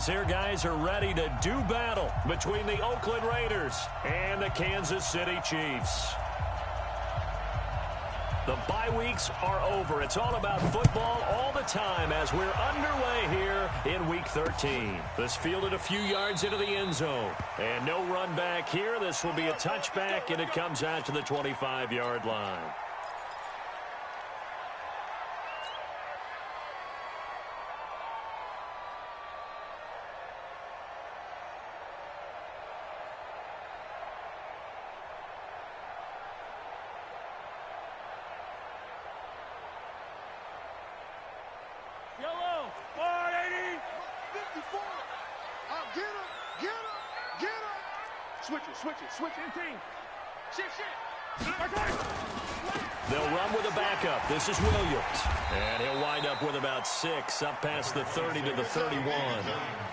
Here, guys, are ready to do battle between the Oakland Raiders and the Kansas City Chiefs. The bye weeks are over. It's all about football all the time as we're underway here in Week 13. This fielded a few yards into the end zone. And no run back here. This will be a touchback, and it comes out to the 25-yard line. Switch it, team. Shit. They'll run with a backup. This is Williams. And he'll wind up with about 6, up past the 30 to the 31.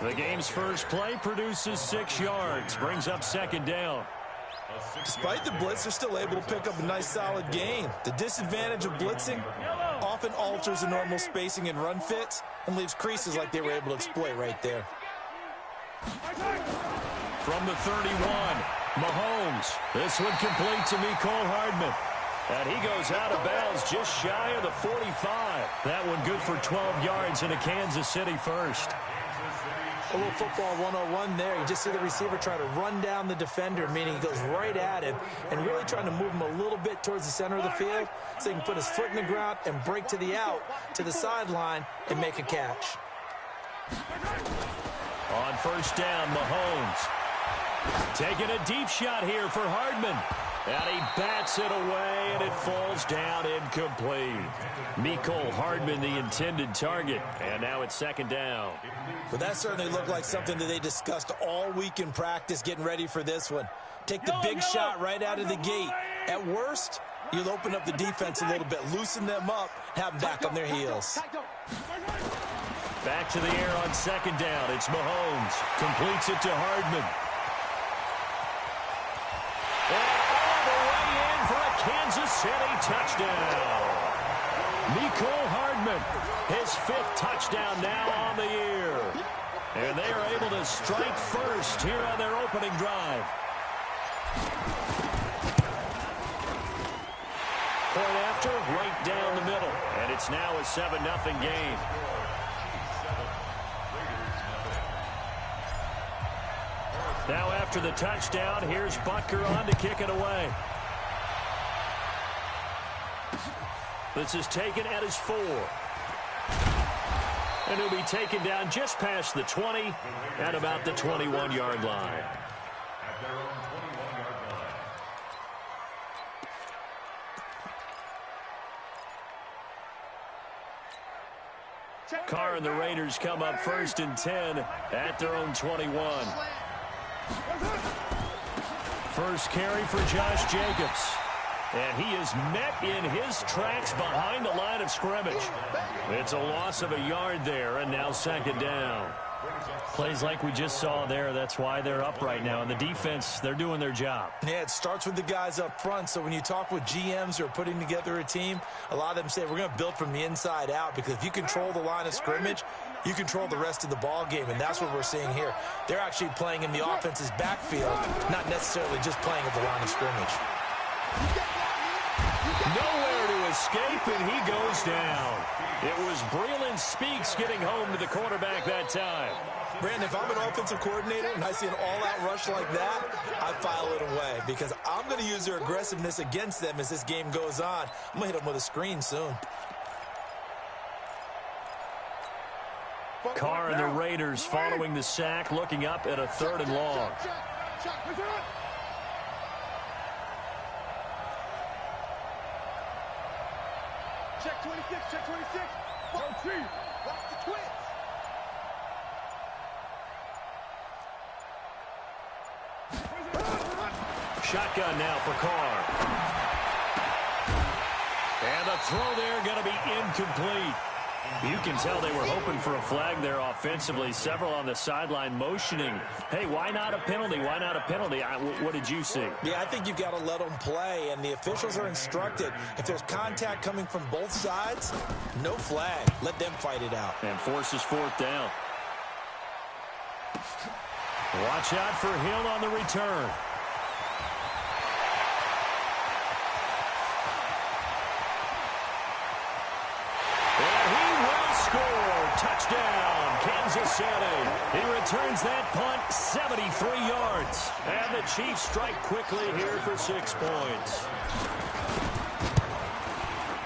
The game's first play produces 6 yards, brings up second down. Despite the blitz, they're still able to pick up a nice solid gain. The disadvantage of blitzing often alters the normal spacing and run fits and leaves creases like they were able to exploit right there. From the 31, Mahomes. This one complete to Mecole Hardman. And he goes out of bounds just shy of the 45. That one good for 12 yards in a Kansas City first. A little football 101 there. You just see the receiver try to run down the defender, meaning he goes right at him and really trying to move him a little bit towards the center of the field so he can put his foot in the ground and break to the out, to the sideline, and make a catch. On first down, Mahomes. Taking a deep shot here for Hardman. And he bats it away, and it falls down incomplete. Mecole Hardman, the intended target. And now it's second down. But that certainly looked like something that they discussed all week in practice getting ready for this one. Take the big shot right out of the gate. At worst, you'll open up the defense a little bit, loosen them up, have them back on their heels. Back to the air on second down. It's Mahomes. Completes it to Hardman. Kansas City touchdown. Mecole Hardman, his 5th touchdown now on the year. And they are able to strike first here on their opening drive. Point after, right down the middle. And it's now a 7-0 game. Now after the touchdown, here's Butker on to kick it away. This is taken at his 4. And he'll be taken down just past the 20 at about the 21-yard line. Carr and the Raiders come up first and 10 at their own 21. First carry for Josh Jacobs. And he is met in his tracks behind the line of scrimmage. It's a loss of a yard there, and now second down. Plays like we just saw there, that's why they're up right now. And the defense, they're doing their job. Yeah, it starts with the guys up front. So when you talk with GMs who are putting together a team, a lot of them say, we're going to build from the inside out. Because if you control the line of scrimmage, you control the rest of the ball game. And that's what we're seeing here. They're actually playing in the offense's backfield, not necessarily just playing at the line of scrimmage. Nowhere to escape, and he goes down. It was Breeland Speaks getting home to the quarterback that time. Brandon, if I'm an offensive coordinator and I see an all-out rush like that, I file it away because I'm going to use their aggressiveness against them as this game goes on. I'm going to hit them with a screen soon. Carr and the Raiders following the sack, looking up at a 3rd and long. Check 26, check 26. Watch the twins. Shotgun now for Carr. And the throw there going to be incomplete. You can tell they were hoping for a flag there offensively. Several on the sideline motioning. Hey, why not a penalty? Why not a penalty? What did you see? Yeah, I think you've got to let them play, and the officials are instructed. If there's contact coming from both sides, no flag. Let them fight it out. And forces 4th down. Watch out for Hill on the return. And he will score. Touchdown, Kansas City. He returns that punt 73 yards. And the Chiefs strike quickly here for 6 points.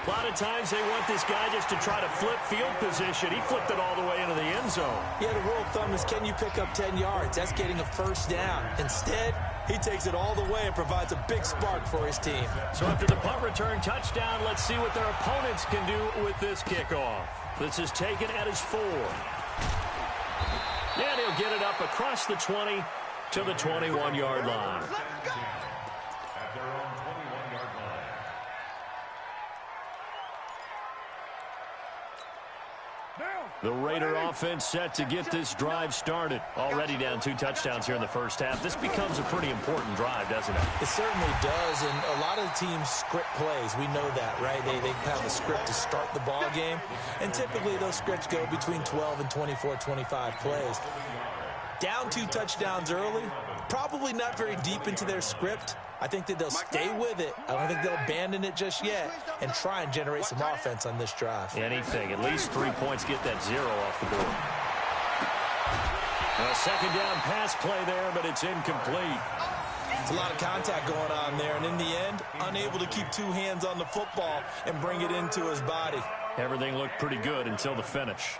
A lot of times they want this guy just to try to flip field position. He flipped it all the way into the end zone. Yeah, the rule of thumb is, can you pick up 10 yards? That's getting a first down. Instead, he takes it all the way and provides a big spark for his team. So after the punt return touchdown, let's see what their opponents can do with this kickoff. This is taken at his 4. And he'll get it up across the 20 to the 21-yard line. The Raider offense set to get this drive started. Already down 2 touchdowns here in the first half. This becomes a pretty important drive, doesn't it? It certainly does, and a lot of the teams script plays. We know that, right? They have a script to start the ball game, and typically those scripts go between 12 and 24, 25 plays. Down 2 touchdowns early, probably not very deep into their script. I think that they'll stay with it. I don't think they'll abandon it just yet and try and generate some offense on this drive. Anything. At least 3 points, get that 0 off the board. A second down pass play there, but it's incomplete. It's a lot of contact going on there, and in the end, unable to keep 2 hands on the football and bring it into his body. Everything looked pretty good until the finish.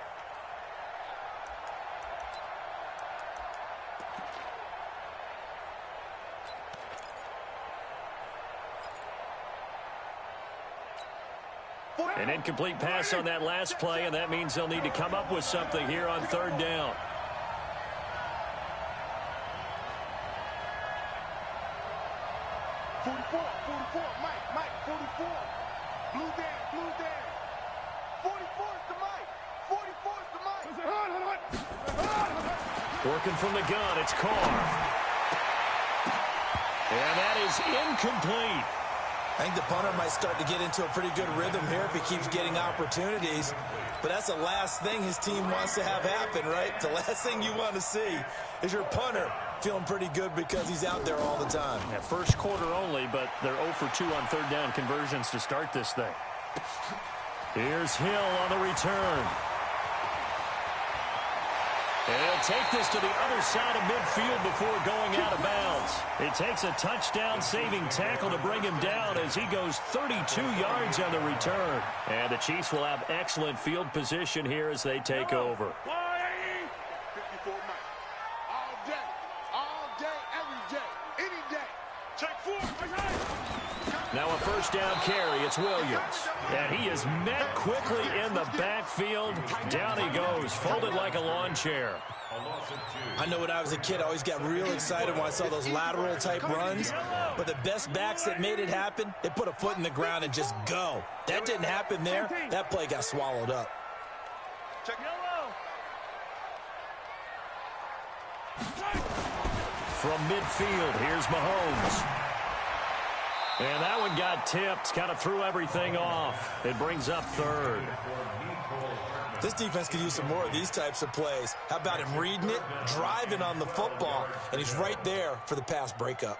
An incomplete pass on that last play, and that means they'll need to come up with something here on 3rd down. Mike, 44. Blue down. 44 is the Mike. 44 is the Mike. Working from the gun, it's Carr. And that is incomplete. I think the punter might start to get into a pretty good rhythm here if he keeps getting opportunities. But that's the last thing his team wants to have happen, right? The last thing you want to see is your punter feeling pretty good because he's out there all the time. Yeah, first quarter only, but they're 0 for 2 on 3rd down conversions to start this thing. Here's Hill on the return. And he'll take this to the other side of midfield before going out of bounds. It takes a touchdown-saving tackle to bring him down as he goes 32 yards on the return. And the Chiefs will have excellent field position here as they take over. 54 Mike. All day, every day, any day. Check 4. Now a first down carry. It's Williams. And he is met quickly in the backfield. Down he goes, folded like a lawn chair. I know when I was a kid, I always got real excited when I saw those lateral-type runs. But the best backs that made it happen, they put a foot in the ground and just go. That didn't happen there. That play got swallowed up. Check yellow. From midfield, here's Mahomes. And that one got tipped, kind of threw everything off. It brings up 3rd. This defense could use some more of these types of plays. How about him reading it, driving on the football, and he's right there for the pass breakup.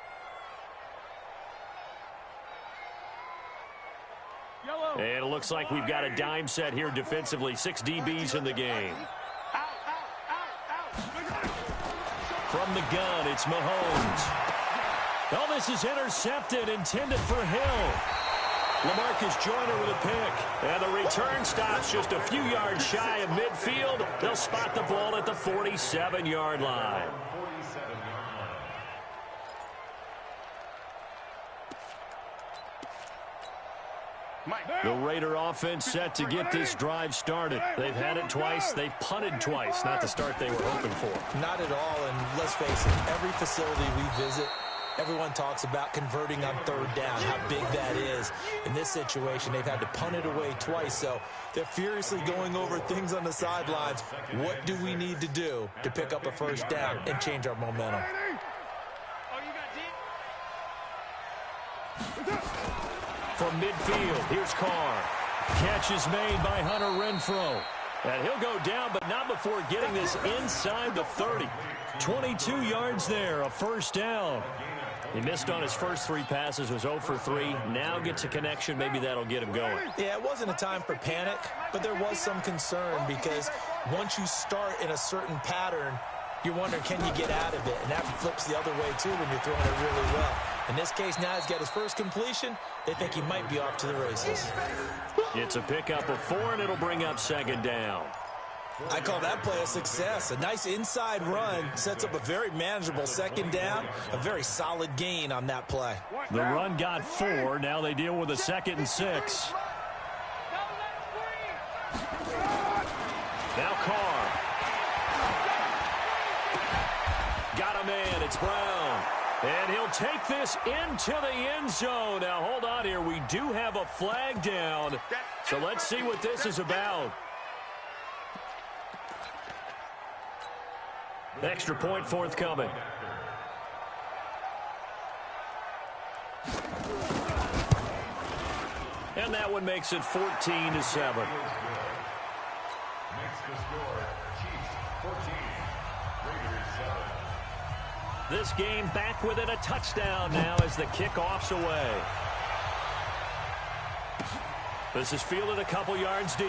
Yellow. And it looks like we've got a dime set here defensively. 6 DBs in the game. From the gun, it's Mahomes. Oh, this is intercepted, intended for Hill. LaMarcus Joyner with a pick. And the return stops just a few yards shy of midfield. They'll spot the ball at the 47-yard line. The Raider offense set to get this drive started. They've had it twice. They've punted twice. Not the start they were hoping for. Not at all, and let's face it, every facility we visit, everyone talks about converting on 3rd down, how big that is. In this situation, they've had to punt it away twice, so they're furiously going over things on the sidelines. What do we need to do to pick up a first down and change our momentum? From midfield, here's Carr. Catch is made by Hunter Renfrow. And he'll go down, but not before getting this inside the 30. 22 yards there, a first down. He missed on his first 3 passes, was 0 for 3. Now gets a connection. Maybe that'll get him going. Yeah, it wasn't a time for panic, but there was some concern because once you start in a certain pattern, you're wondering, can you get out of it? And that flips the other way, too, when you're throwing it really well. In this case, now he's got his first completion. They think he might be off to the races. It's a pickup of 4, and it'll bring up second down. I call that play a success. A nice inside run sets up a very manageable second down, a very solid gain on that play. The run got 4. Now they deal with a 2nd and 6. Now Carr. Got a man. It's Brown. And he'll take this into the end zone. Now, hold on here. We do have a flag down. So let's see what this is about. Extra point forthcoming. And that one makes it 14-7. This game back within a touchdown now as the kickoff's away. This is fielded a couple yards deep.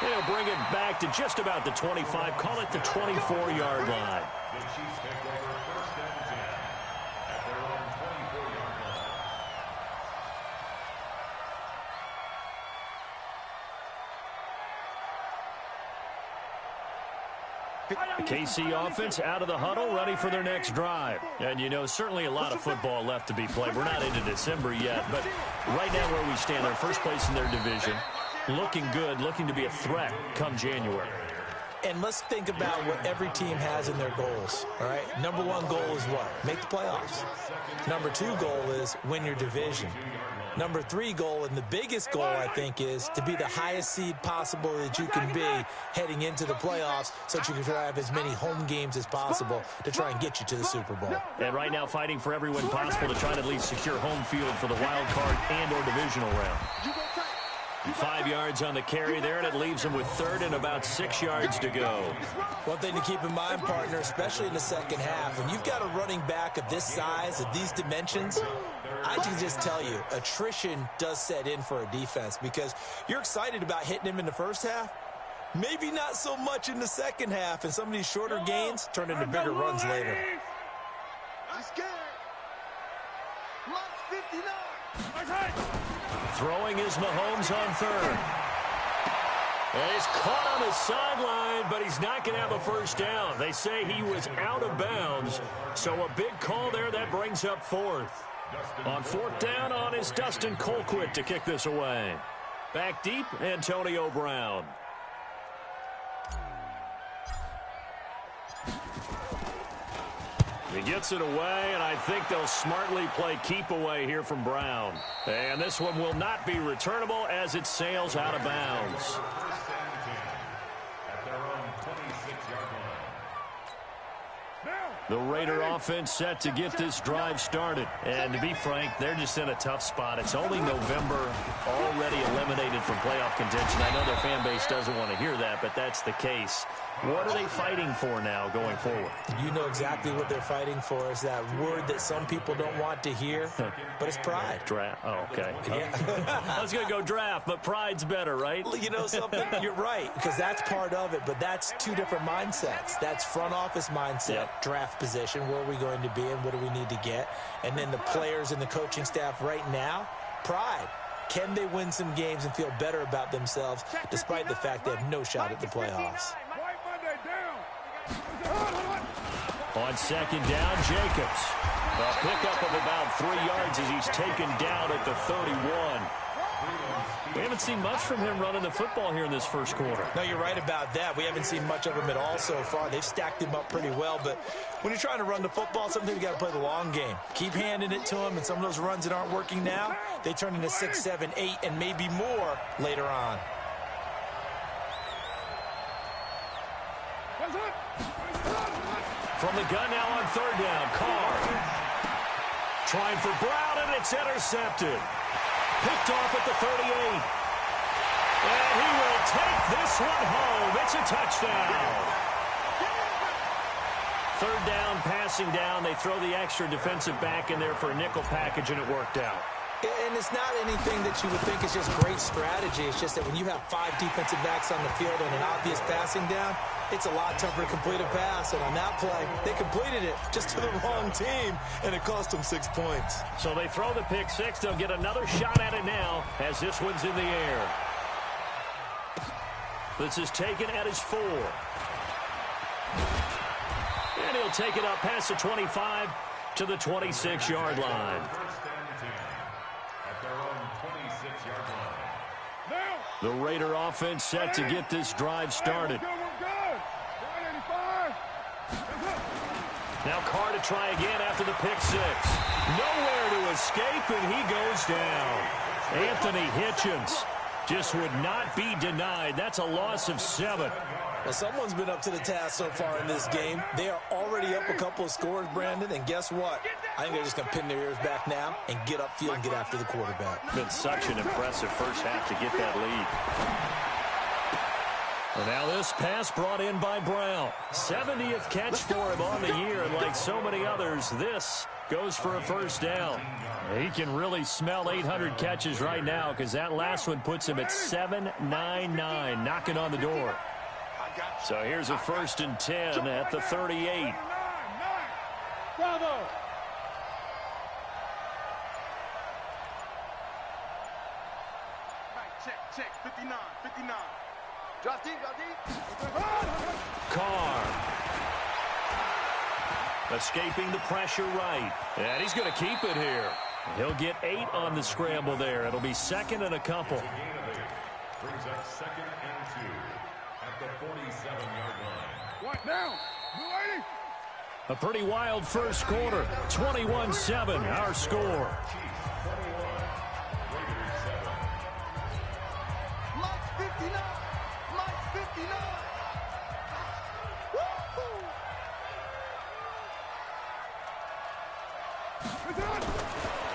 They'll bring it back to just about the 25. Call it the 24-yard line. The Chiefs take over 1st and 10 at their own 24-yard line. The KC offense out of the huddle, ready for their next drive. And, you know, certainly a lot of football left to be played. We're not into December yet, but right now where we stand, they're first place in their division. Looking good, looking to be a threat come January. And let's think about what every team has in their goals, all right? Number 1 goal is what? Make the playoffs. Number 2 goal is win your division. Number 3 goal, and the biggest goal, I think, is to be the highest seed possible that you can be heading into the playoffs so that you can have as many home games as possible to try and get you to the Super Bowl. And right now fighting for every win possible to try to at least secure home field for the wild card and or divisional round. 5 yards on the carry there, and it leaves him with 3rd and about 6 yards to go. One thing to keep in mind, partner, especially in the second half, when you've got a running back of this size, of these dimensions, I can just tell you, attrition does set in for a defense because you're excited about hitting him in the first half. Maybe not so much in the second half, and some of these shorter gains turn into bigger runs later. I'm scared. Lock 59. Throwing is Mahomes on 3rd. And he's caught on the sideline, but he's not going to have a first down. They say he was out of bounds, so a big call there that brings up 4th. On 4th down on is Dustin Colquitt to kick this away. Back deep, Antonio Brown. He gets it away, and I think they'll smartly play keep away here from Brown. And this one will not be returnable as it sails out of bounds. The Raider offense set to get this drive started. And to be frank, they're just in a tough spot. It's only November, already eliminated from playoff contention. I know their fan base doesn't want to hear that, but that's the case. What are they fighting for now going forward? You know exactly what they're fighting for is that word that some people don't want to hear, but it's pride. Draft. Oh, okay. Yeah. I was going to go draft, but pride's better, right? You know something? You're right, because that's part of it, but that's 2 different mindsets. That's front office mindset, draft position, where are we going to be and what do we need to get? And then the players and the coaching staff right now, pride. Can they win some games and feel better about themselves despite the fact they have no shot at the playoffs? On 2nd down, Jacobs. A pickup of about 3 yards as he's taken down at the 31. We haven't seen much from him running the football here in this first quarter. No, you're right about that. We haven't seen much of him at all so far. They've stacked him up pretty well, but when you're trying to run the football, sometimes you got to play the long game. Keep handing it to him, and some of those runs that aren't working now, they turn into 6, 7, 8, and maybe more later on. From the gun now on 3rd down, Carr. Trying for Brown, and it's intercepted. Picked off at the 38. And he will take this one home. It's a touchdown. Third down, passing down. They throw the extra defensive back in there for a nickel package, and it worked out. And it's not anything that you would think is just great strategy. It's just that when you have 5 defensive backs on the field on an obvious passing down, it's a lot tougher to complete a pass. And on that play, they completed it just to the wrong team, and it cost them 6 points. So they throw the pick six. They'll get another shot at it now as this one's in the air. This is taken at his 4. And he'll take it up past the 25 to the 26-yard line. The Raider offense set to get this drive started. Now Carr to try again after the pick six. Nowhere to escape, and he goes down. Anthony Hitchens just would not be denied. That's a loss of 7. Well, someone's been up to the task so far in this game. They are already up a couple of scores, Brandon, and guess what? I think they're just going to pin their ears back now and get upfield and get after the quarterback. Been such an impressive first half to get that lead. Well, now this pass brought in by Brown. 70th catch for him on the year, and like so many others, this goes for a first down. He can really smell 800 catches right now because that last one puts him at 799, knocking on the door. So here's a 1st and 10 at the 38. Bravo! Check, 59. Drop deep. Carr. Escaping the pressure right. And he's going to keep it here. He'll get 8 on the scramble there. It'll be 2nd and a couple. Brings up 2nd and 2 at the 47-yard line. What now? A pretty wild first quarter. 21-7, our score. Mike 59.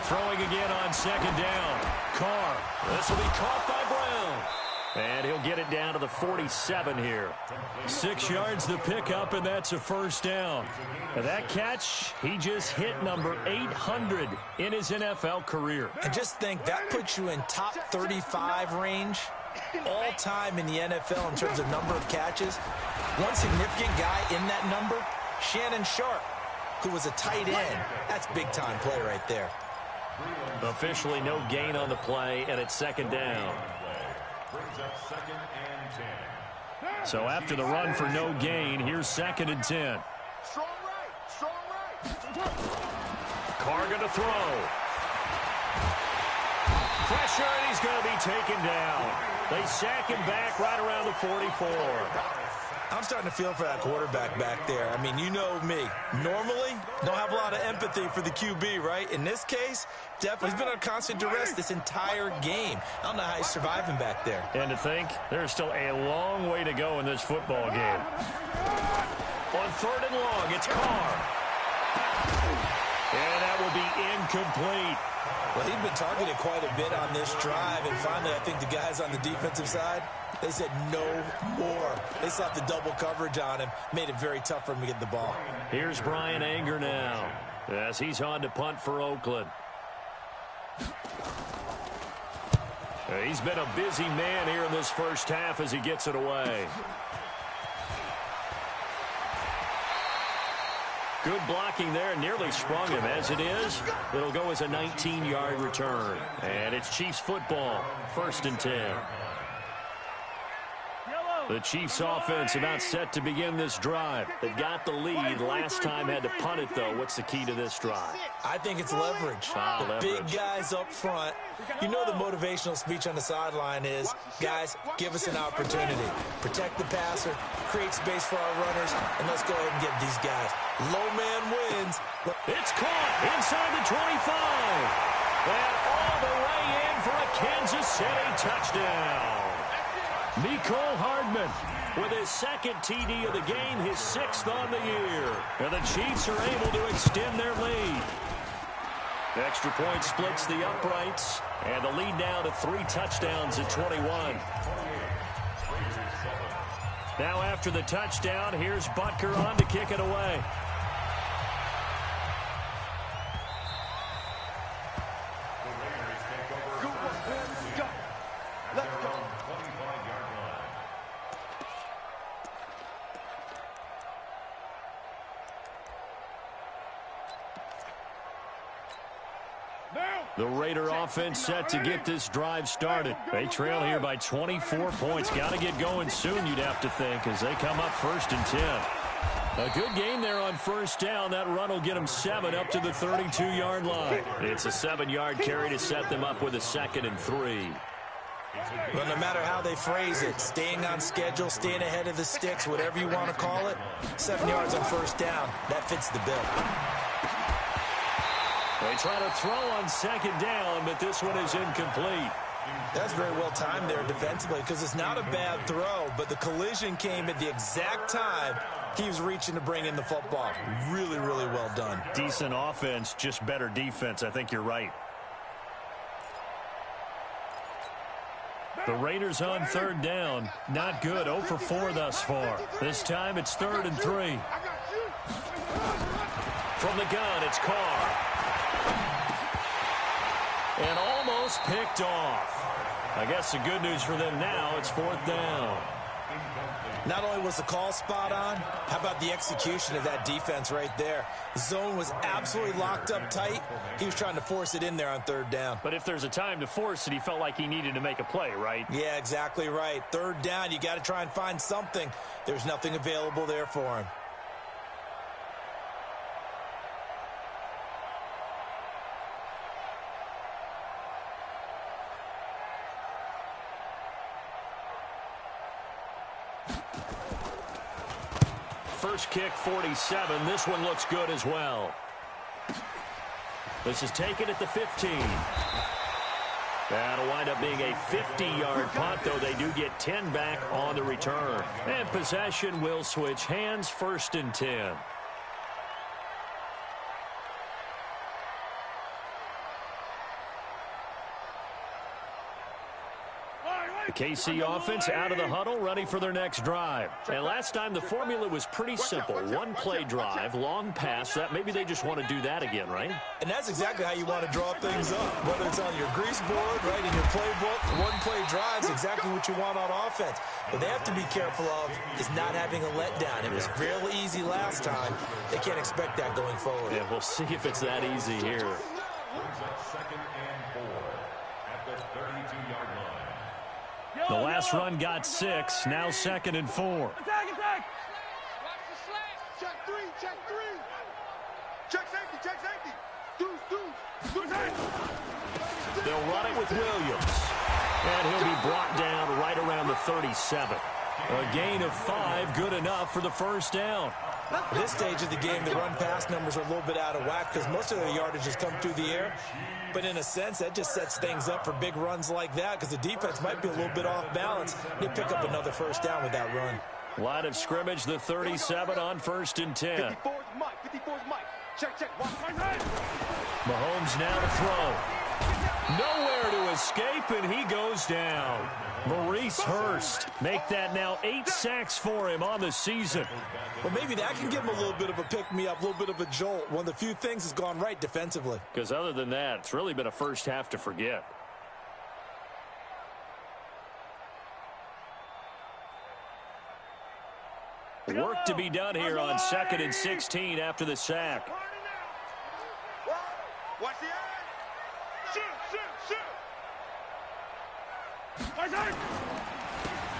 Throwing again on 2nd down. Carr. This will be caught by Brown. And he'll get it down to the 47 here. 6 yards the pickup, and that's a first down. And that catch, he just hit number 800 in his NFL career. And just think, that puts you in top 35 range all time in the NFL in terms of number of catches. One significant guy in that number, Shannon Sharp, who was a tight end. That's big-time play right there. Officially no gain on the play, and it's 2nd down. Brings up 2nd and 10. So after the run for no gain, here's 2nd and 10. Strong right. Carr going to throw. Pressure, and he's going to be taken down. They sack him back right around the 44. I'm starting to feel for that quarterback back there. I mean, you know me. Normally, don't have a lot of empathy for the QB, right? In this case, definitely, he's been on constant duress this entire game. I don't know how he's surviving back there. And to think, there's still a long way to go in this football game. On 3rd and long, it's Carr. And that will be incomplete. Well, he'd been targeted quite a bit on this drive, and finally, I think the guys on the defensive side, they said no more. They slapped the double coverage on him, made it very tough for him to get the ball. Here's Brian Anger now, as he's on to punt for Oakland. He's been a busy man here in this first half as he gets it away. Good blocking there, nearly sprung him. As it is, it'll go as a 19-yard return. And it's Chiefs football, 1st and 10. The Chiefs offense about set to begin this drive. They've got the lead. Last time had to punt it, though. What's the key to this drive? I think it's leverage. The big guys up front. You know the motivational speech on the sideline is, guys, give us an opportunity. Protect the passer, create space for our runners, and let's go ahead and get these guys. Low man wins. It's caught inside the 25. And all the way in for a Kansas City touchdown. Mecole Hardman with his 2nd TD of the game, his 6th on the year. And the Chiefs are able to extend their lead. Extra point splits the uprights, and the lead now to 3 touchdowns at 21. Now after the touchdown, here's Butker on to kick it away. The Raider offense set to get this drive started. They trail here by 24 points. Got to get going soon, you'd have to think, as they come up 1st and 10. A good game there on 1st down. That run will get them 7 up to the 32-yard line. It's a 7-yard carry to set them up with a 2nd and 3. Well, no matter how they phrase it, staying on schedule, staying ahead of the sticks, whatever you want to call it, 7 yards on 1st down, that fits the bill. They try to throw on 2nd down, but this one is incomplete. That's very well timed there defensively because it's not a bad throw, but the collision came at the exact time he was reaching to bring in the football. Really, really well done. Decent offense, just better defense. I think you're right. The Raiders on 3rd down. Not good. 0 for 4 thus far. This time it's 3rd and 3. From the gun, it's Carr. And almost picked off. I guess the good news for them now, it's 4th down. Not only was the call spot on, how about the execution of that defense right there? The zone was absolutely locked up tight. He was trying to force it in there on 3rd down. But if there's a time to force it, he felt like he needed to make a play, right? Yeah, exactly right. 3rd down, you got to try and find something. There's nothing available there for him. First kick, 47. This one looks good as well. This is taken at the 15. That'll wind up being a 50-yard punt, though they do get 10 back on the return. And possession will switch hands, 1st and 10. The KC offense out of the huddle, ready for their next drive. And last time the formula was pretty simple. 1-play drive, long pass. That maybe they just want to do that again, right? And that's exactly how you want to draw things up. Whether it's on your grease board, right, in your playbook, 1-play drive is exactly what you want on offense. What they have to be careful of is not having a letdown. It was real easy last time. They can't expect that going forward. Yeah, we'll see if it's that easy here. 2nd and 4 at the 32-yard line. The last run got 6. Now 2nd and 4. Attack, attack. Check 3, check 3. Check safety, check safety. Deuce. They'll run it with Williams. And he'll be brought down right around the 37. A gain of 5, good enough for the 1st down. At this stage of the game, the run-pass numbers are a little bit out of whack because most of their yardage has come through the air. But in a sense, that just sets things up for big runs like that because the defense might be a little bit off balance. They pick up another 1st down with that run. Line of scrimmage, the 37 on 1st and 10. 54's Mike. 54's Mike. Check. Mahomes now to throw. Nowhere to escape, and he goes down. Maurice Hurst. Make that now 8 sacks for him on the season. Well, maybe that can give him a little bit of a pick-me-up, a little bit of a jolt. One of the few things has gone right defensively. Because other than that, it's really been a first half to forget. Work to be done here on 2nd and 16 after the sack. Watch the eye. Shoot.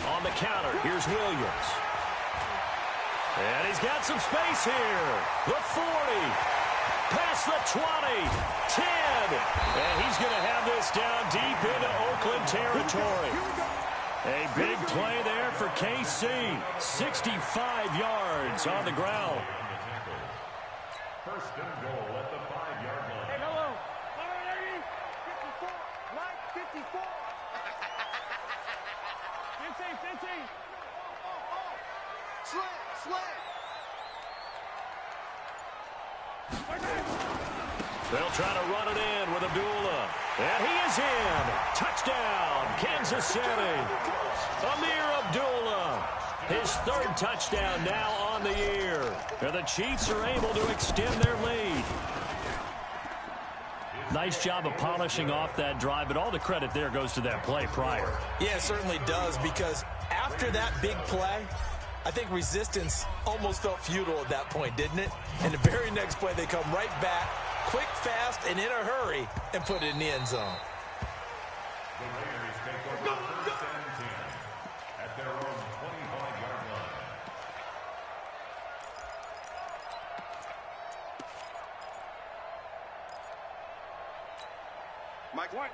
On the counter, here's Williams. And he's got some space here. The 40. Past the 20. 10. And he's going to have this down deep into Oakland territory. A big play there for KC. 65 yards on the ground. 1st and goal at the 5-yard line. Hey, hello. 54. Mike, 54. 15. Slant. They'll try to run it in with Abdullah. And he is in. Touchdown, Kansas City. Amir Abdullah. His third touchdown now on the year. And the Chiefs are able to extend their lead. Nice job of polishing off that drive, but all the credit there goes to that play prior. Yeah, it certainly does, because after that big play, I think resistance almost felt futile at that point, didn't it? And the very next play, they come right back, quick, fast, and in a hurry, and put it in the end zone. The Raiders take over first and 10 at their own 25-yard line.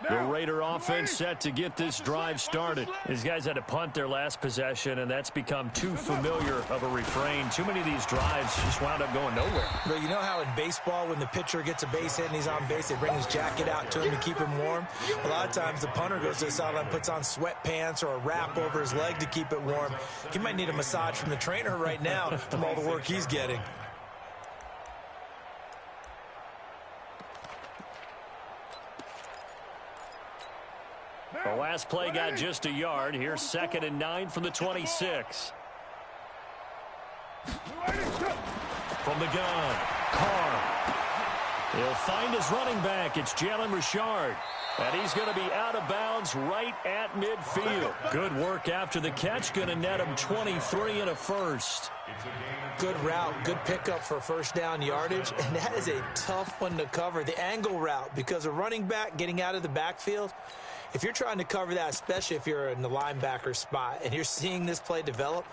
The Raider offense set to get this drive started. These guys had to punt their last possession, and that's become too familiar of a refrain. Too many of these drives just wound up going nowhere. But you know how in baseball, when the pitcher gets a base hit and he's on base, they bring his jacket out to him to keep him warm? A lot of times the punter goes to the sideline, puts on sweatpants or a wrap over his leg to keep it warm. He might need a massage from the trainer right now from all the work he's getting. The last play got just a yard. Here's 2nd and 9 from the 26. From the gun, Carr. He'll find his running back. It's Jalen Richard. And he's going to be out of bounds right at midfield. Good work after the catch. Going to net him 23 and a first. Good route, good pickup for first down yardage, and that is a tough one to cover. The angle route, because a running back getting out of the backfield, if you're trying to cover that, especially if you're in the linebacker spot and you're seeing this play develop,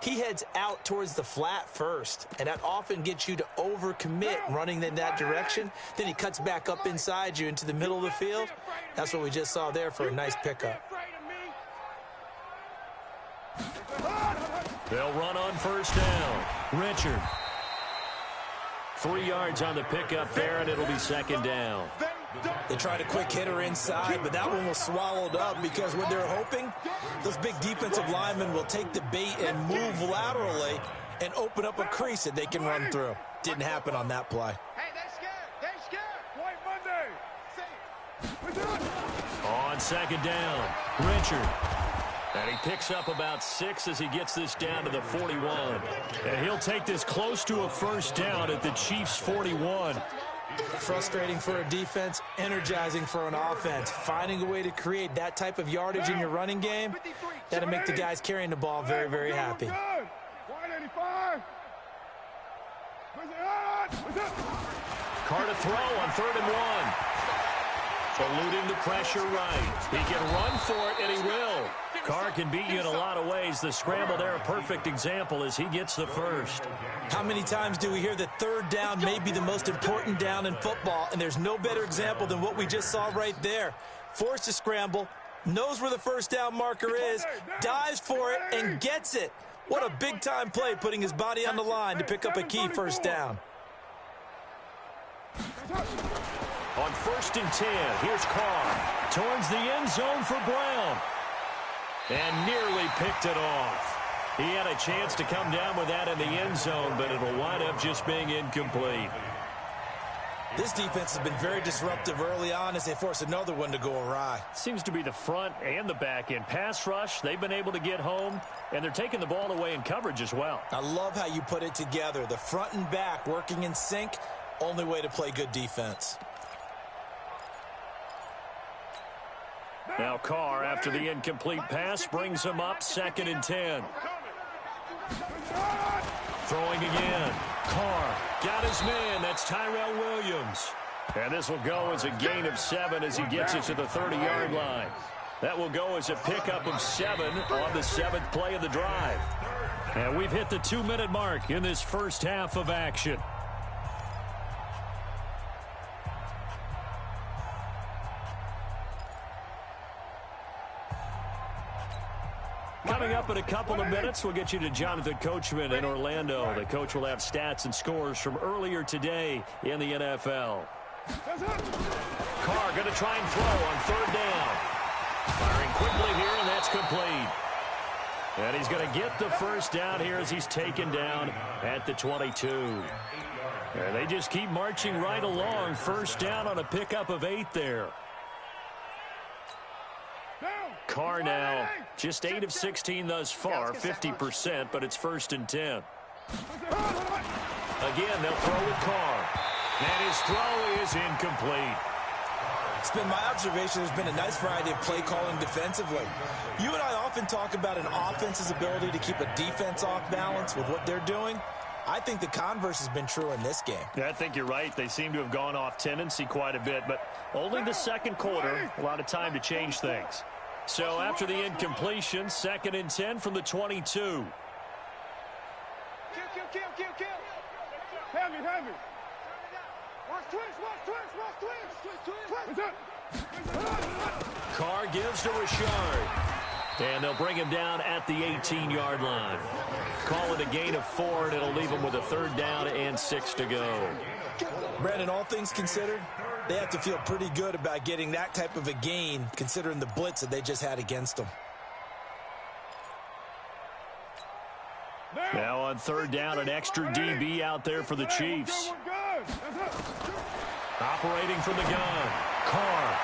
he heads out towards the flat first, and that often gets you to overcommit running in that direction. Then he cuts back up inside you into the middle of the field. That's what we just saw there for a nice pickup. They'll run on first down. Richard. 3 yards on the pickup there, and it'll be 2nd down. They tried a quick hitter inside, but that one was swallowed up because what they're hoping, those big defensive linemen will take the bait and move laterally and open up a crease that they can run through. Didn't happen on that play. Hey, they're scared. They're scared. White Monday. On 2nd down, Richard. And he picks up about 6 as he gets this down to the 41. And he'll take this close to a first down at the Chiefs' 41. Frustrating for a defense, energizing for an offense. Finding a way to create that type of yardage in your running game, that'll make the guys carrying the ball very, very happy. Carr to throw on 3rd and 1. Eluding the pressure right. He can run for it, and he will. Carr can beat you in a lot of ways. The scramble there, a perfect example as he gets the first. How many times do we hear that third down may be the most important down in football, and there's no better example than what we just saw right there. Forced to scramble, knows where the first down marker is, dives for it, and gets it. What a big-time play, putting his body on the line to pick up a key first down. On 1st and 10, here's Carr towards the end zone for Brown. And nearly picked it off. He had a chance to come down with that in the end zone, but it'll wind up just being incomplete. This defense has been very disruptive early on as they force another one to go awry. Seems to be the front and the back end. Pass rush, they've been able to get home, and they're taking the ball away in coverage as well. I love how you put it together. The front and back working in sync, only way to play good defense. Now Carr, after the incomplete pass, brings him up 2nd and 10. Throwing again. Carr got his man. That's Tyrell Williams. And this will go as a gain of 7 as he gets it to the 30-yard line. That will go as a pickup of 7 on the 7th play of the drive. And we've hit the 2-minute mark in this first half of action. Coming up in a couple of minutes, we'll get you to Jonathan Coachman in Orlando. The coach will have stats and scores from earlier today in the NFL. Carr going to try and throw on 3rd down. Firing quickly here, and that's complete. And he's going to get the first down here as he's taken down at the 22. And they just keep marching right along. First down on a pickup of 8 there. Carr now, just 8 of 16 thus far, 50%, but it's 1st and 10. Again, they'll throw with Carr. And his throw is incomplete. It's been my observation there's been a nice variety of play calling defensively. You and I often talk about an offense's ability to keep a defense off balance with what they're doing. I think the converse has been true in this game. Yeah, I think you're right. They seem to have gone off tendency quite a bit, but only the second quarter, a lot of time to change things. So after the incompletion, 2nd and 10 from the 22. Kill. Hand me. Watch twist. Carr gives to Richard. And they'll bring him down at the 18-yard line. Call it a gain of 4, and it'll leave him with a 3rd down and 6 to go. Brandon, all things considered, they have to feel pretty good about getting that type of a gain, considering the blitz that they just had against them. Now on 3rd down, an extra DB out there for the Chiefs. Operating from the gun, Carr.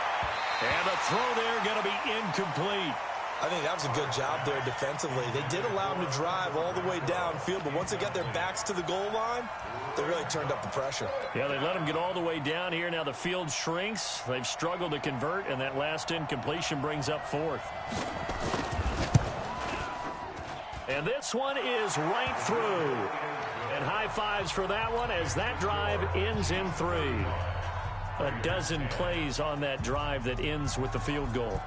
And the throw there going to be incomplete. I think that was a good job there defensively. They did allow them to drive all the way downfield, but once they got their backs to the goal line, they really turned up the pressure. Yeah, they let them get all the way down here. Now the field shrinks. They've struggled to convert, and that last incompletion brings up 4th. And this one is right through. And high fives for that one as that drive ends in 3. A dozen plays on that drive that ends with the field goal.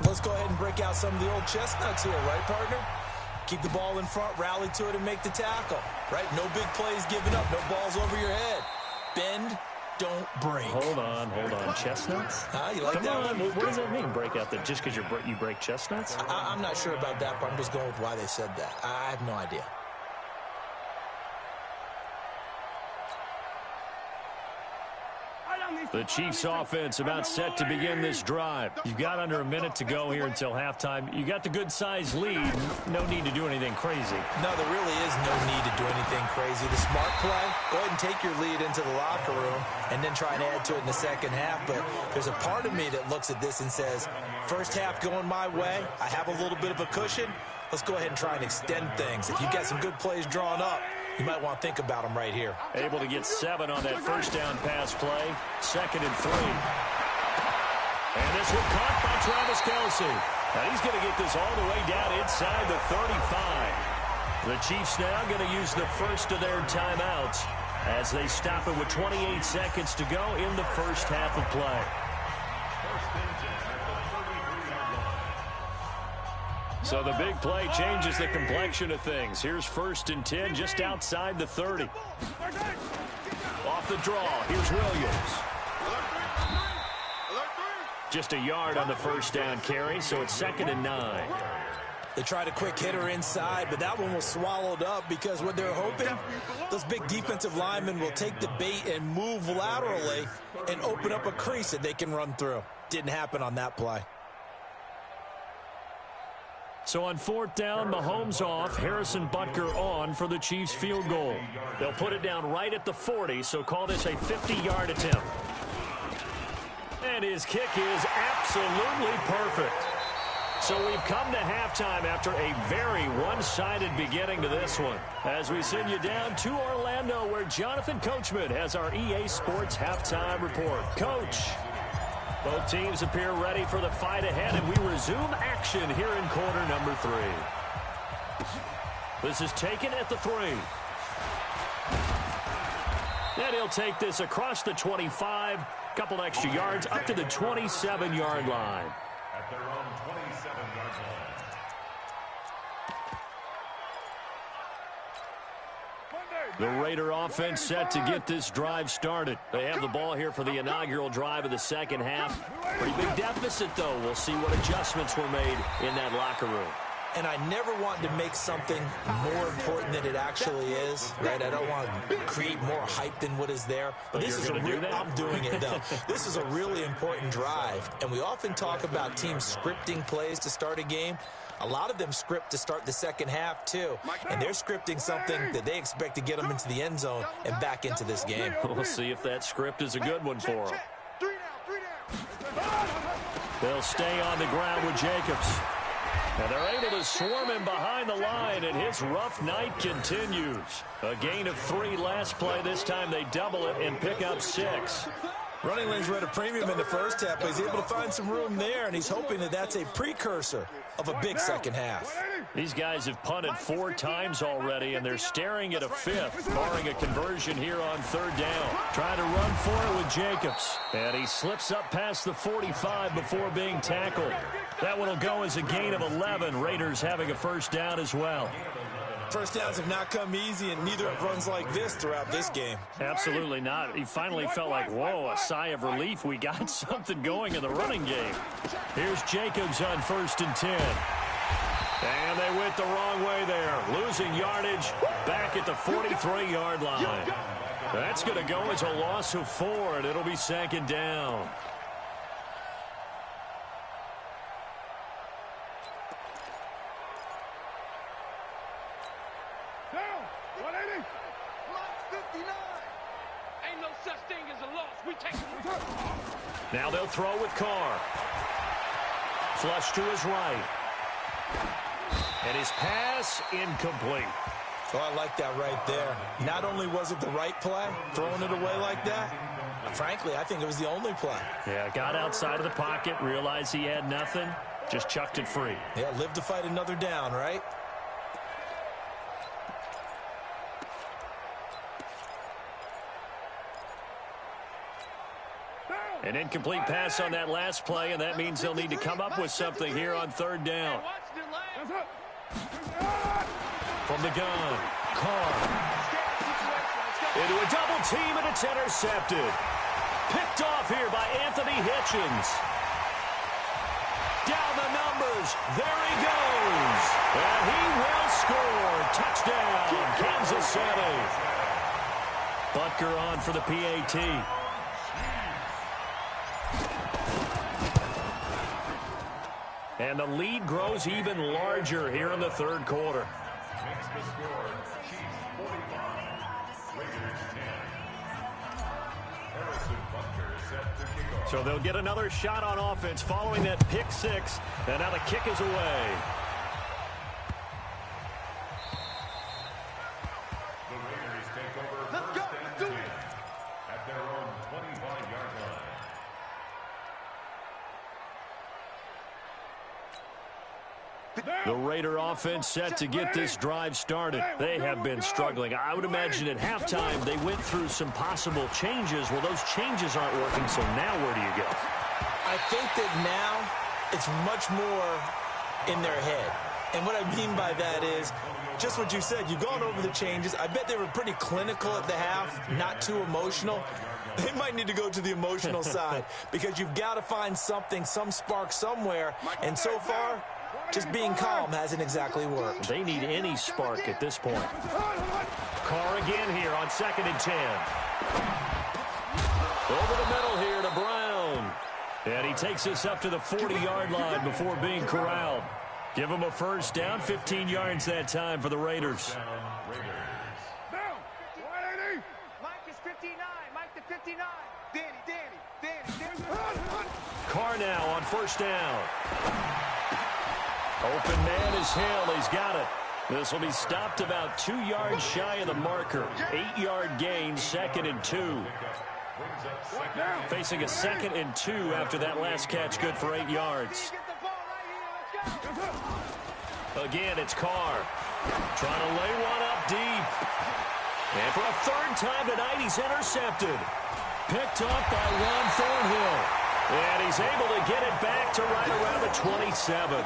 Let's go ahead and break out some of the old chestnuts here, right, partner? Keep the ball in front, rally to it, and make the tackle, right? No big plays given up, no balls over your head. Bend, don't break. Hold on. Chestnuts? You like Come that on. one? What does that mean, break out? That just because you break chestnuts? I'm not sure about that, but I'm just going with why they said that. I have no idea. The Chiefs offense about set to begin this drive. You've got under a minute to go here until halftime. You got the good-sized lead. No need to do anything crazy. No, there really is no need to do anything crazy. The smart play, go ahead and take your lead into the locker room and then try and add to it in the second half. But there's a part of me that looks at this and says, first half going my way, I have a little bit of a cushion. Let's go ahead and try and extend things. If you've got some good plays drawn up, you might want to think about them right here. Able to get 7 on that first down pass play. 2nd and 3. And this one caught by Travis Kelce. Now he's going to get this all the way down inside the 35. The Chiefs now going to use the first of their timeouts as they stop it with 28 seconds to go in the first half of play. So the big play changes the complexion of things. Here's 1st and 10 just outside the 30. Off the draw, here's Williams. Just a yard on the first down carry, so it's 2nd and 9. They tried a quick hitter inside, but that one was swallowed up because what they're hoping, those big defensive linemen will take the bait and move laterally and open up a crease that they can run through. Didn't happen on that play. So on 4th down, Mahomes off, Harrison Butker on for the Chiefs field goal. They'll put it down right at the 40, so call this a 50-yard attempt. And his kick is absolutely perfect. So we've come to halftime after a very one-sided beginning to this one. As we send you down to Orlando, where Jonathan Coachman has our EA Sports halftime report. Coach. Both teams appear ready for the fight ahead, and we resume action here in quarter number 3. This is taken at the 3. And he'll take this across the 25, couple extra yards, up to the 27-yard line. At their own 27-yard line. The Raider offense set to get this drive started. They have the ball here for the inaugural drive of the second half. Pretty big deficit, though. We'll see what adjustments were made in that locker room. And I never want to make something more important than it actually is, right? I don't want to create more hype than what is there. But this is I'm doing it, though. This is a really important drive. And we often talk about teams scripting plays to start a game. A lot of them script to start the second half, too. And they're scripting something that they expect to get them into the end zone and back into this game. We'll see if that script is a good one for them. They'll stay on the ground with Jacobs. And they're able to swarm him behind the line, and his rough night continues. A gain of 3 last play. This time they double it and pick up 6. Running lanes were at a premium in the first half, but he's able to find some room there, and he's hoping that that's a precursor of a big second half. These guys have punted 4 times already, and they're staring at a 5th, barring a conversion here on 3rd down. Trying to run for it with Jacobs. And he slips up past the 45 before being tackled. That one will go as a gain of 11. Raiders having a first down as well. First downs have not come easy, and neither have runs like this throughout this game. Absolutely not. He finally felt like, whoa, a sigh of relief. We got something going in the running game. Here's Jacobs on 1st and 10. And they went the wrong way there. Losing yardage back at the 43-yard line. That's going to go as a loss of 4, and it'll be 2nd down. Now they'll throw with Carr. Flush to his right. And his pass incomplete. Oh, I like that right there. Not only was it the right play, throwing it away like that, frankly, I think it was the only play. Yeah, got outside of the pocket, realized he had nothing, just chucked it free. Yeah, live to fight another down, right? An incomplete pass on that last play, and that means they'll need to come up with something here on 3rd down. From the gun, Carr. Into a double team, and it's intercepted. Picked off here by Anthony Hitchens. Down the numbers. There he goes. And he will score. Touchdown, Kansas City. Butker on for the PAT. And the lead grows even larger here in the 3rd quarter. Makes the score Chiefs 45, Raiders 10. Harrison Butker is set to kick off. So they'll get another shot on offense following that pick 6. And now the kick is away. The Raiders take over 1st and 10 at their own 25-yard line. The Raider offense set to get this drive started. They have been struggling. I would imagine at halftime they went through some possible changes. Well, those changes aren't working, so now where do you go? I think that now it's much more in their head. And what I mean by that is just what you said. You've gone over the changes. I bet they were pretty clinical at the half, not too emotional. They might need to go to the emotional side because you've got to find something, some spark somewhere. And so far, just being calm hasn't exactly worked. They need any spark at this point. Carr again here on 2nd and 10. Over the middle here to Brown. And he takes us up to the 40-yard line before being corralled. Give him a first down, 15 yards that time for the Raiders. Mike is 59. Mike to 59. Danny. Carr now on 1st down. Open man is Hill. He's got it. This will be stopped about 2 yards shy of the marker. 8-yard gain, 2nd and 2. Facing a 2nd and 2 after that last catch, good for 8 yards. Again, it's Carr. Trying to lay one up deep. And for a 3rd time tonight, he's intercepted. Picked up by Ron Thornhill. And he's able to get it back to right around the 27.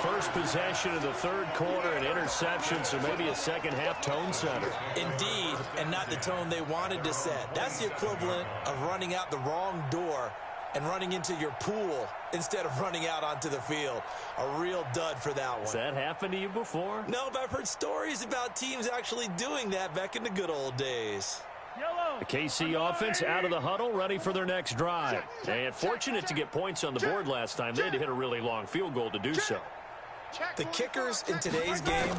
First possession of the 3rd quarter, an interception, so maybe a second-half tone setter. Indeed, and not the tone they wanted to set. That's the equivalent of running out the wrong door and running into your pool instead of running out onto the field. A real dud for that one. Has that happened to you before? No, but I've heard stories about teams actually doing that back in the good old days. The KC offense out of the huddle, ready for their next drive. And fortunate to get points on the board last time. They had to hit a really long field goal to do so. The kickers in today's game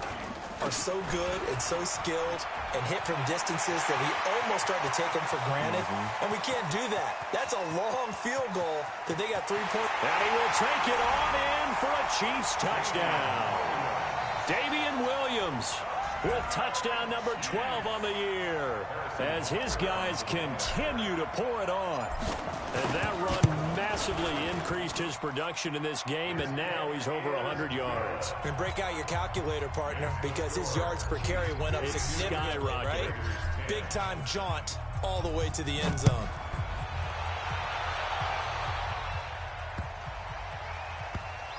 are so good and so skilled and hit from distances that we almost start to take them for granted. And we can't do that. That's a long field goal that they got 3 points. And he will take it on in for a Chiefs touchdown. Damian Williams with touchdown number 12 on the year as his guys continue to pour it on. And that run massively increased his production in this game, and now he's over 100 yards. And break out your calculator, partner, because his yards per carry went up significantly, right? Big-time jaunt all the way to the end zone.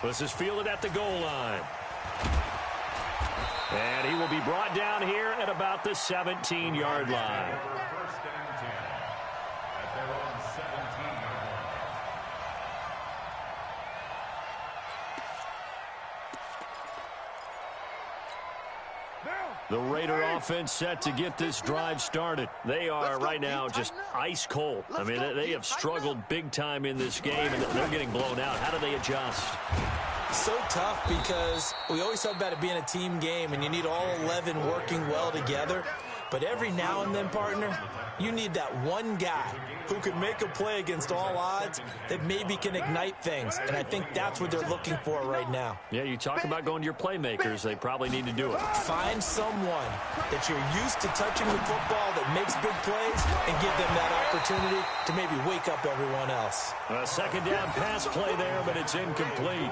This is fielded at the goal line. And he will be brought down here at about the 17-yard line. First and 10 at their own 17-yard line. The Raider offense set to get this drive started. They are right now just ice cold. I mean, they have struggled big time in this game, and they're getting blown out. How do they adjust? So tough because we always talk about it being a team game and you need all 11 working well together. But every now and then, partner, you need that one guy who can make a play against all odds that maybe can ignite things. And I think that's what they're looking for right now. Yeah, you talk about going to your playmakers. They probably need to do it. Find someone that you're used to touching the football that makes big plays and give them that opportunity to maybe wake up everyone else. A second down pass play there, but it's incomplete.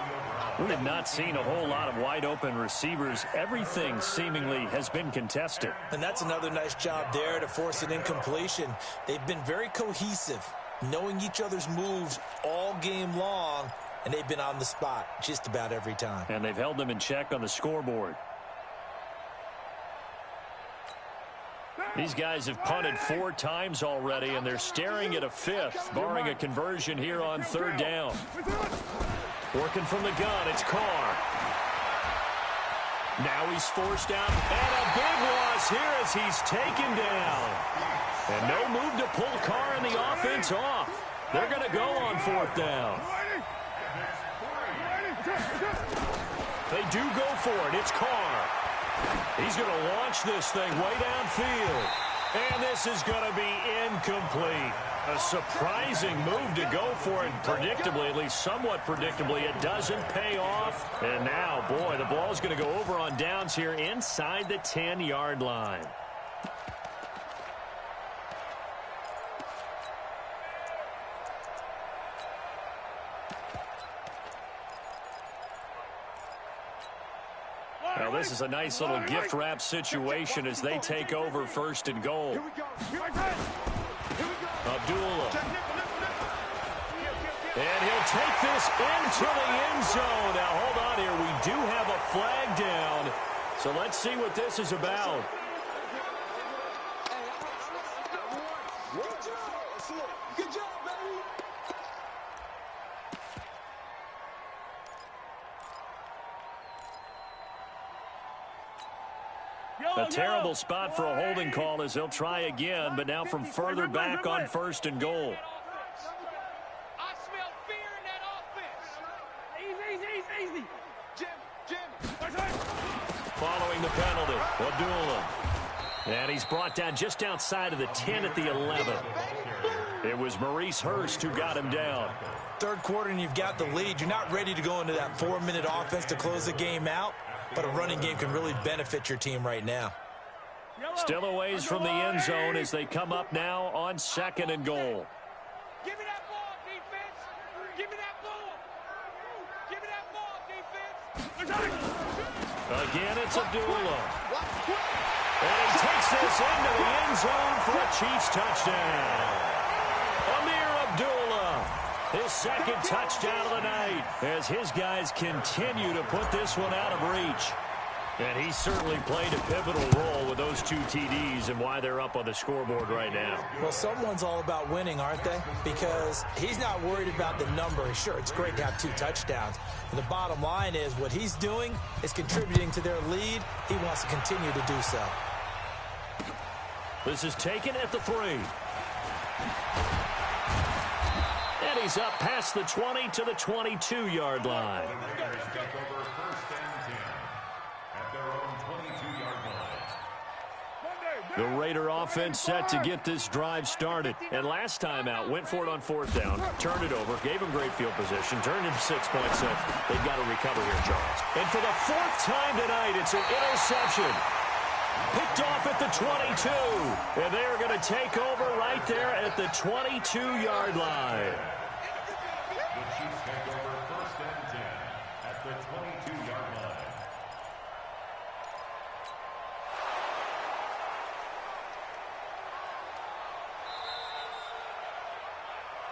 We have not seen a whole lot of wide-open receivers. Everything seemingly has been contested. And that's another nice job there to force an incompletion. They've been very cohesive, knowing each other's moves all game long, and they've been on the spot just about every time. And they've held them in check on the scoreboard. These guys have punted 4 times already, and they're staring at a 5th, barring a conversion here on 3rd down. Working from the gun, it's Carr. Now he's forced out, and a big loss here as he's taken down. And no move to pull Carr and the offense off. They're going to go on 4th down. They do go for it. It's Carr. He's going to launch this thing way downfield. And this is going to be incomplete. A surprising move to go for it predictably, at least somewhat predictably. It doesn't pay off. And now, boy, the ball's going to go over on downs here inside the 10-yard line. Now, this is a nice little gift wrap situation as they take over 1st and goal. Abdullah. And he'll take this into the end zone. Now, hold on here. We do have a flag down. So let's see what this is about. Good job, baby. A terrible spot for a holding call as they'll try again, but now from further back on 1st and goal. I smell fear in that offense. Easy. Jim. Following the penalty, Abdullah. And he's brought down just outside of the 10 at the 11. It was Maurice Hurst who got him down. 3rd quarter and you've got the lead. You're not ready to go into that 4-minute offense to close the game out. But a running game can really benefit your team right now. Still a ways from the end zone as they come up now on 2nd and goal. Give me that ball, defense. Give me that ball. Give me that ball, defense. Again, it's Abdullah. And he takes this into the end zone for a Chiefs touchdown. Amir Abdullah, his 2nd touchdown of the night as his guys continue to put this one out of reach. And he certainly played a pivotal role with those 2 TDs and why they're up on the scoreboard right now. Well, someone's all about winning, aren't they? Because he's not worried about the number. Sure, it's great to have 2 touchdowns. But the bottom line is what he's doing is contributing to their lead. He wants to continue to do so. This is taken at the 3. And he's up past the 20 to the 22-yard line. The Raiders take over 1st and The Raider offense set to get this drive started. And last time out, went for it on fourth down, turned it over, gave them great field position, turned into 6 points. So they've got to recover here, Charles. And for the fourth time tonight, it's an interception. Picked off at the 22. And they are going to take over right there at the 22-yard line. The Chiefs take over first and 10 at the 22-yard line.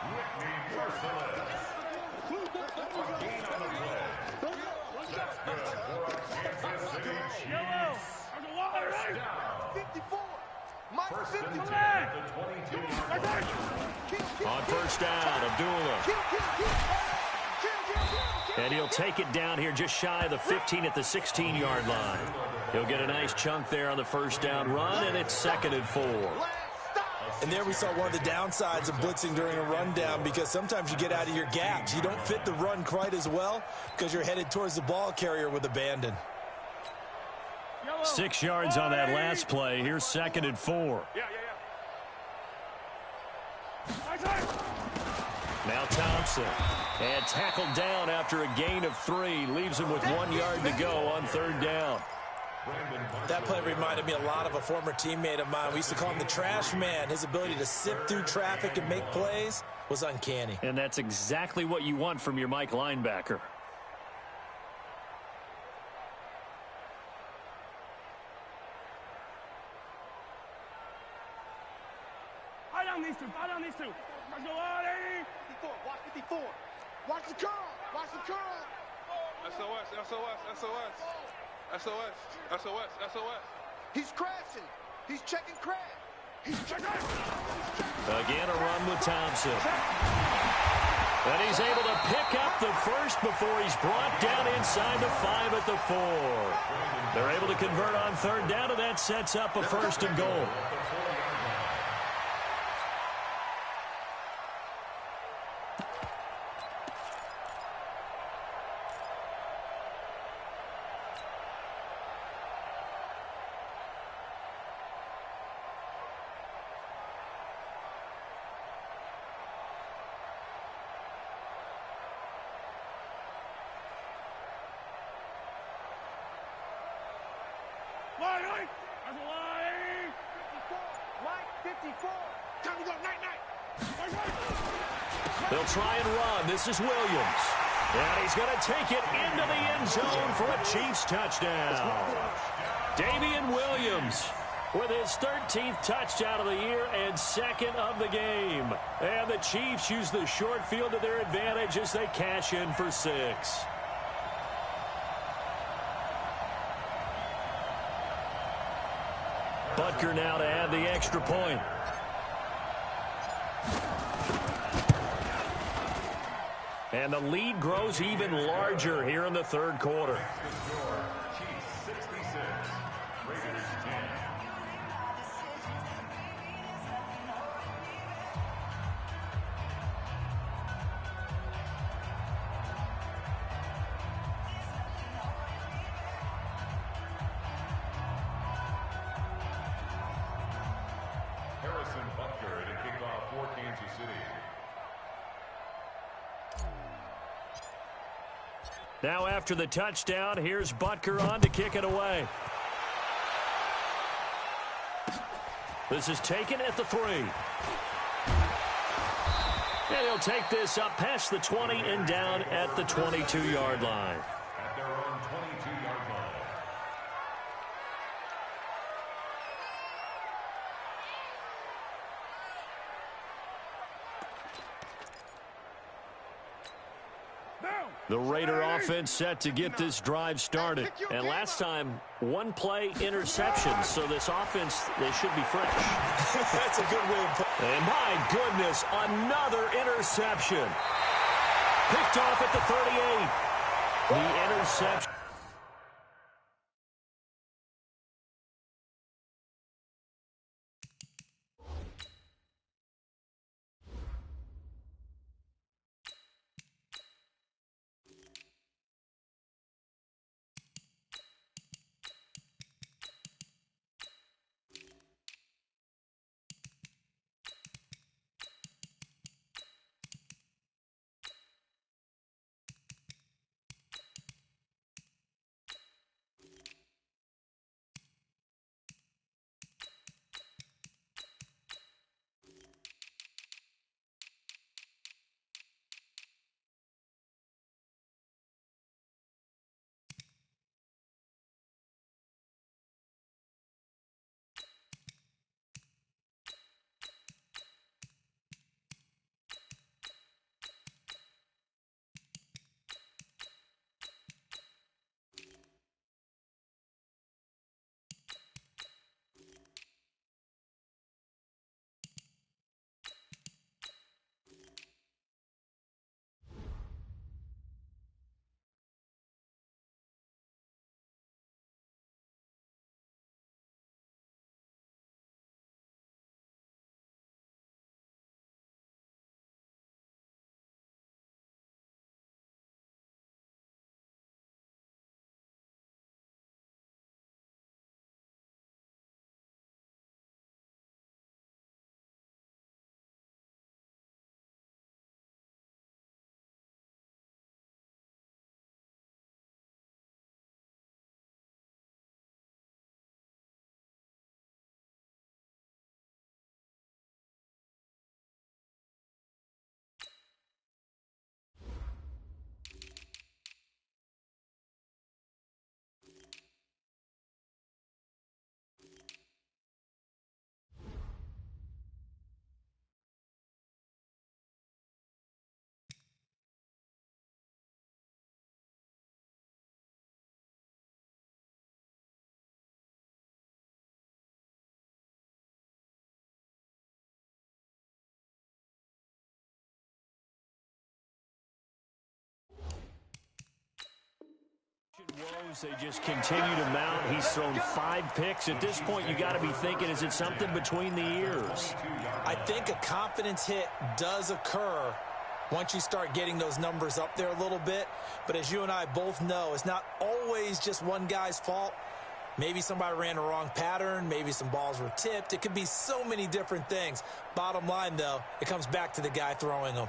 Whitney Merciless. A gain on the play. That's good for a Kansas City Chiefs. First down. 54. First and 10 at the 22-yard line. On first down, Abdullah. And he'll take it down here just shy of the 15 at the 16-yard line. He'll get a nice chunk there on the first down run, and it's 2nd and 4. And there we saw one of the downsides of blitzing during a rundown, because sometimes you get out of your gaps. You don't fit the run quite as well because you're headed towards the ball carrier with abandon. 6 yards on that last play. Here's 2nd and 4. Now Thompson. And tackled down after a gain of 3. Leaves him with 1 yard to go on third down. That play reminded me a lot of a former teammate of mine. We used to call him the trash man. His ability to sift through traffic and make plays was uncanny. And that's exactly what you want from your Mike linebacker. Fight on these two. Let's go, Artie. 54. Watch 54. Watch the curl. Watch the curl. SOS, SOS, SOS. SOS, SOS, SOS. He's crashing. He's checking crash. He's checking. Again, a run with Thompson. And he's able to pick up the first before he's brought down inside the 5 at the 4. They're able to convert on third down, and that sets up a 1st and goal. They'll try and run. This is Williams. And he's going to take it into the end zone for a Chiefs touchdown. Damian Williams with his 13th touchdown of the year and 2nd of the game. And the Chiefs use the short field to their advantage as they cash in for 6. Butker now to add the extra point. And the lead grows even larger here in the third quarter. Chiefs 66, Raiders 10. Harrison Butker to kick off for Kansas City. Now after the touchdown, here's Butker on to kick it away. This is taken at the 3. And he'll take this up past the 20 and down at the 22-yard line. At their own 22-yard line. The Raider offense set to get this drive started. And last time, 1 play interception. So this offense, they should be fresh. That's a good way of putting it. And my goodness, another interception. Picked off at the 38. The interception. throws, they just continue to mount. He's thrown 5 picks. At this point, you got to be thinking, is it something between the ears? I think a confidence hit does occur once you start getting those numbers up there a little bit. But as you and I both know, it's not always just one guy's fault. Maybe somebody ran the wrong pattern. Maybe some balls were tipped. It could be so many different things. Bottom line, though, it comes back to the guy throwing them.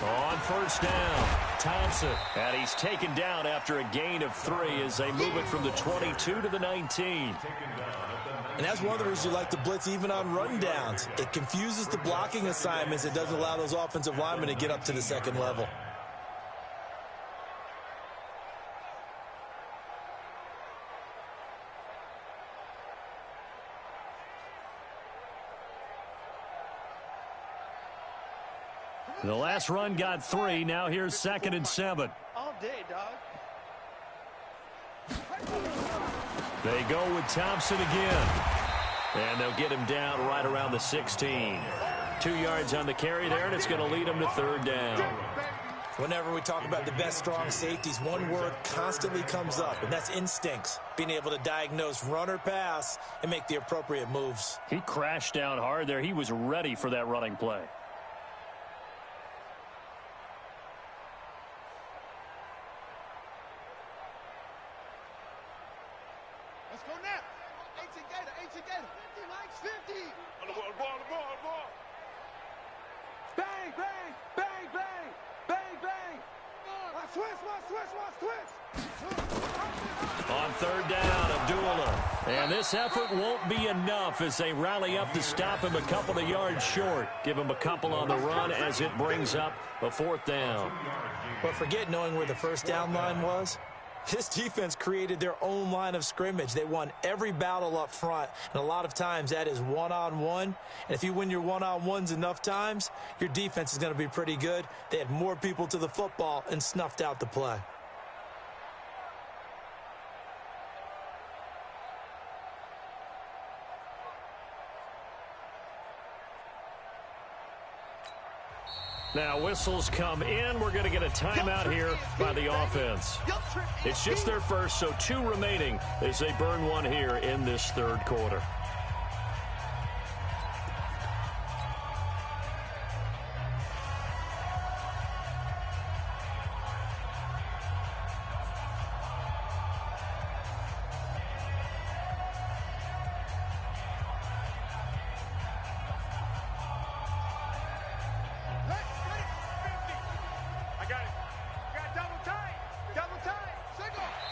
On first down, Thompson. And he's taken down after a gain of 3 as they move it from the 22 to the 19. And that's one of the reasons you like to blitz even on run downs. It confuses the blocking assignments. It doesn't allow those offensive linemen to get up to the second level. The last run got 3. Now here's 2nd and 7. All day, dog. They go with Thompson again. And they'll get him down right around the 16. 2 yards on the carry there, and it's going to lead him to 3rd down. Whenever we talk about the best strong safeties, one word constantly comes up, and that's instincts. Being able to diagnose run or pass and make the appropriate moves. He crashed down hard there. He was ready for that running play. Let's go now. 18 Gator, 50, Mike, 50. On the ball. Bang, bang, bang, bang, bang, bang. Watch twist. On 3rd down, Abdullah. And this effort won't be enough as they rally up to stop him a couple of yards short. Give him a couple on the run as it brings up a 4th down. But forget knowing where the first down line was. This defense created their own line of scrimmage. They won every battle up front, and a lot of times that is one-on-one. And if you win your one-on-ones enough times, your defense is going to be pretty good. They had more people to the football and snuffed out the play. Now whistles come in. We're going to get a timeout here by the offense. It's just their first, so 2 remaining as they burn 1 here in this 3rd quarter.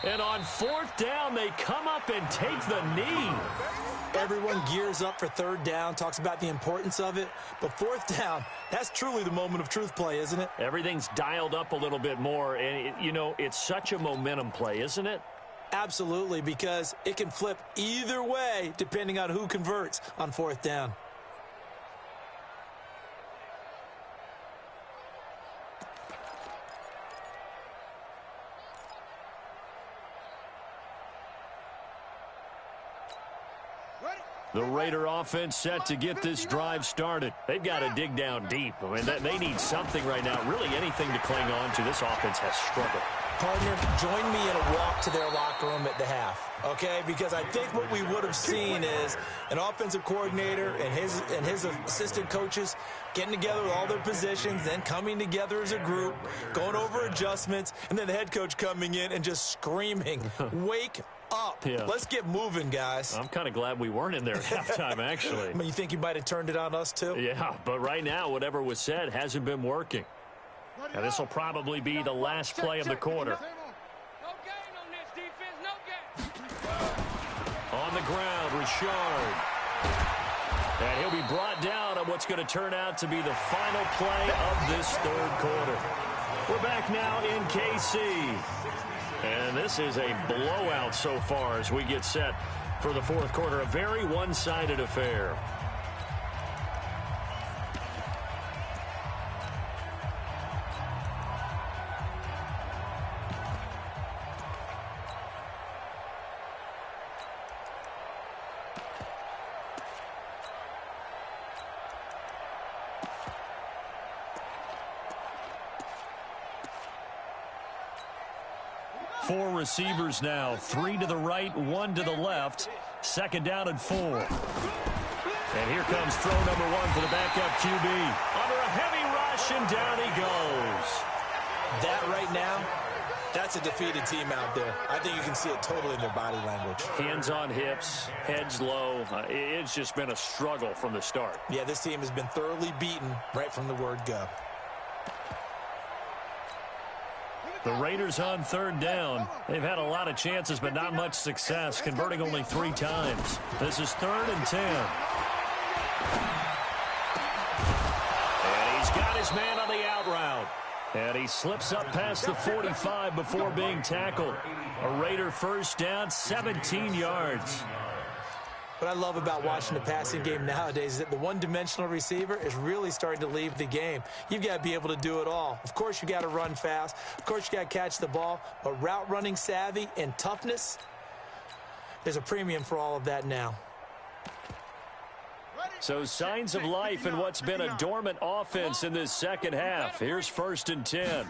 And on 4th down, they come up and take the knee. Everyone gears up for 3rd down, talks about the importance of it. But 4th down, that's truly the moment of truth play, isn't it? Everything's dialed up a little bit more. And, it's such a momentum play, isn't it? Absolutely, because it can flip either way depending on who converts on 4th down. The Raider offense set to get this drive started. They've got to dig down deep. I mean, they need something right now, really anything to cling on to. This offense has struggled. Partner, join me in a walk to their locker room at the half, okay? Because I think what we would have seen is an offensive coordinator and his assistant coaches getting together with all their positions, then coming together as a group, going over adjustments, and then the head coach coming in and just screaming, wake up. Yeah. Let's get moving, guys. I'm kind of glad we weren't in there at halftime, actually. I mean, you think you might have turned it on us, too? Yeah, but right now, whatever was said hasn't been working. Now, this will probably be the last play of the quarter. No gain on this defense, no gain. On the ground, Richard. And he'll be brought down on what's going to turn out to be the final play of this 3rd quarter. We're back now in KC. And this is a blowout so far as we get set for the 4th quarter. A very one-sided affair. 4 receivers now, 3 to the right, 1 to the left. 2nd down and 4. And here comes throw number 1 for the backup QB. Under a heavy rush, and down he goes. That right now, that's a defeated team out there. I think you can see it totally in their body language. Hands on hips, heads low. It's just been a struggle from the start. Yeah, this team has been thoroughly beaten right from the word go. The Raiders on 3rd down. They've had a lot of chances, but not much success, converting only 3 times. This is 3rd and 10. And he's got his man on the out route. And he slips up past the 45 before being tackled. A Raider first down, 17 yards. What I love about watching the passing game nowadays is that the one-dimensional receiver is really starting to leave the game. You've got to be able to do it all. Of course, you got to run fast. Of course, you got to catch the ball. But route running savvy and toughness, there's a premium for all of that now. So signs of life in what's been a dormant offense in this second half. Here's 1st and 10.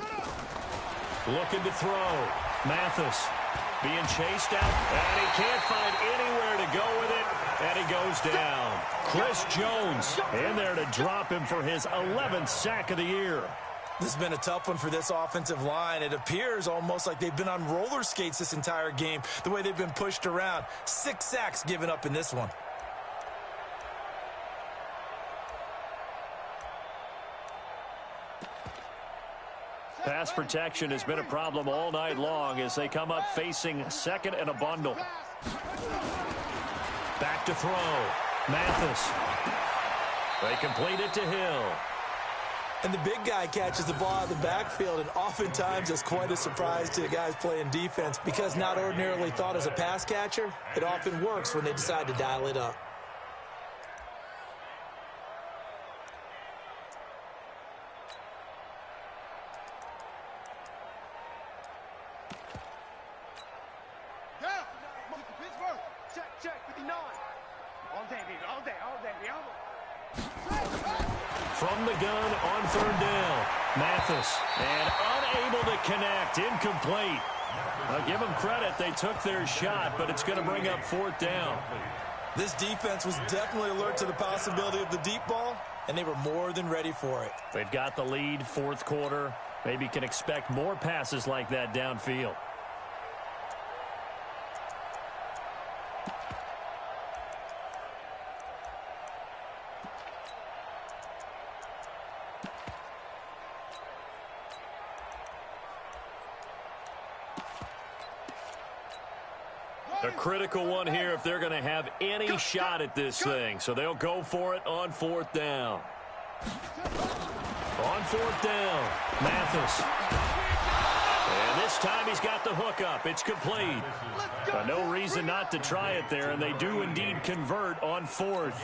Looking to throw. Mathis being chased out, and he can't find anywhere to go with it, and he goes down. Chris Jones in there to drop him for his 11th sack of the year. This has been a tough one for this offensive line. It appears almost like they've been on roller skates this entire game, the way they've been pushed around. 6 sacks given up in this one. Pass protection has been a problem all night long as they come up facing 2nd and a bundle. Back to throw. Mathis. They complete it to Hill. And the big guy catches the ball out of the backfield, and oftentimes it's quite a surprise to the guys playing defense because not ordinarily thought as a pass catcher, it often works when they decide to dial it up. From the gun on 3rd down. Mathis. And unable to connect. Incomplete. I'll give them credit. They took their shot, but it's going to bring up 4th down. This defense was definitely alert to the possibility of the deep ball, and they were more than ready for it. They've got the lead, 4th quarter. Maybe can expect more passes like that downfield. A critical one here if they're going to have any shot at this thing. So they'll go for it on 4th down. On 4th down, Mathis. And this time he's got the hook up. It's complete. No reason not to try it there, and they do indeed convert on 4th.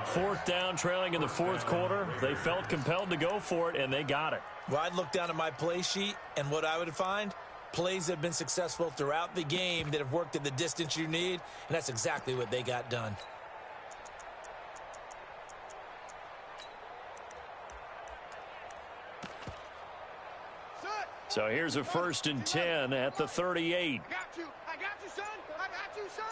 4th down, trailing in the 4th quarter. They felt compelled to go for it, and they got it. Well, I'd look down at my play sheet, and what I would find, plays that have been successful throughout the game that have worked at the distance you need, and that's exactly what they got done. So here's a 1st and 10 at the 38. I got you, son. I got you, son.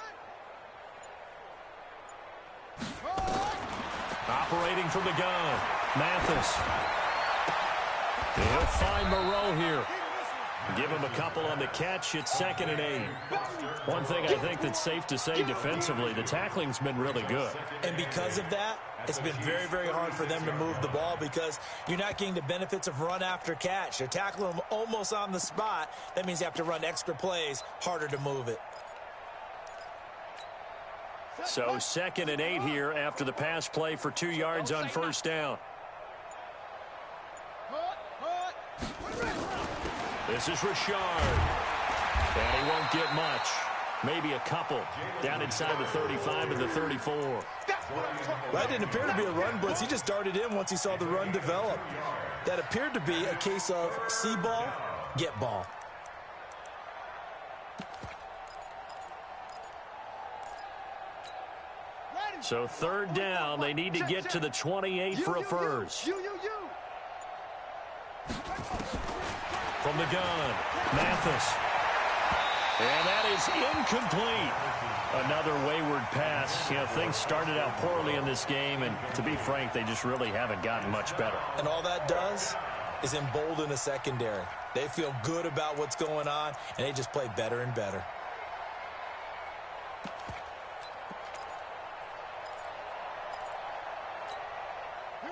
Operating from the gun. Mathis. He'll find Moreau here. Give him a couple on the catch. It's 2nd and 8. One thing I think that's safe to say defensively, the tackling's been really good. And because of that, it's been very, very hard for them to move the ball because you're not getting the benefits of run after catch. You're tackling them almost on the spot. That means you have to run extra plays, harder to move it. So 2nd and 8 here after the pass play for 2 yards on 1st down. This is Richard. And he won't get much. Maybe a couple down inside the 35 and the 34. That didn't appear to be a run blitz. He just darted in once he saw the run develop. That appeared to be a case of see ball, get ball. So 3rd down, they need to get to the 28 for a first. From the gun, Mathis. And that is incomplete. Another wayward pass. You know, things started out poorly in this game, and to be frank, they just really haven't gotten much better. And all that does is embolden the secondary. They feel good about what's going on, and they just play better and better.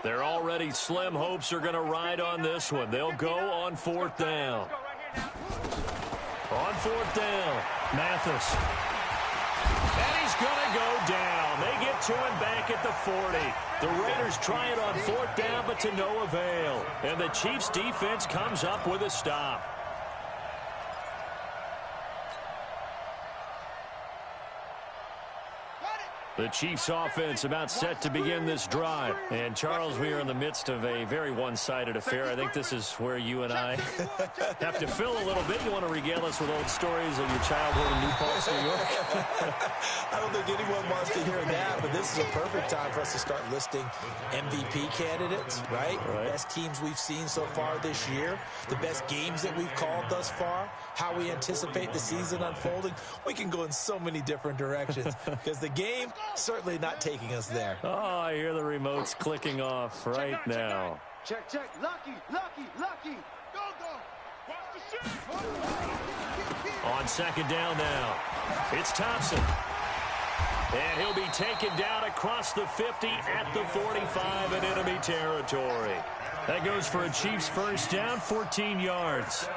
They're already slim hopes are going to ride on this one. They'll go on 4th down. On 4th down, Mathis. And he's going to go down. They get to him back at the 40. The Raiders try it on 4th down, but to no avail. And the Chiefs' defense comes up with a stop. The Chiefs offense about set to begin this drive. And, Charles, we are in the midst of a very one-sided affair. I think this is where you and I have to fill a little bit. You want to regale us with old stories of your childhood in New Paltz, New York? I don't think anyone wants to hear that, but this is a perfect time for us to start listing MVP candidates, right? The best teams we've seen so far this year, the best games that we've called thus far, how we anticipate the season unfolding. We can go in so many different directions because the game certainly not taking us there. Oh, I hear the remotes clicking off right now. Check, check. Lucky, lucky, lucky. Go, go. Watch the shit. On 2nd down now, it's Thompson. And he'll be taken down across the 50 at the 45 in enemy territory. That goes for a Chiefs 1st down, 14 yards.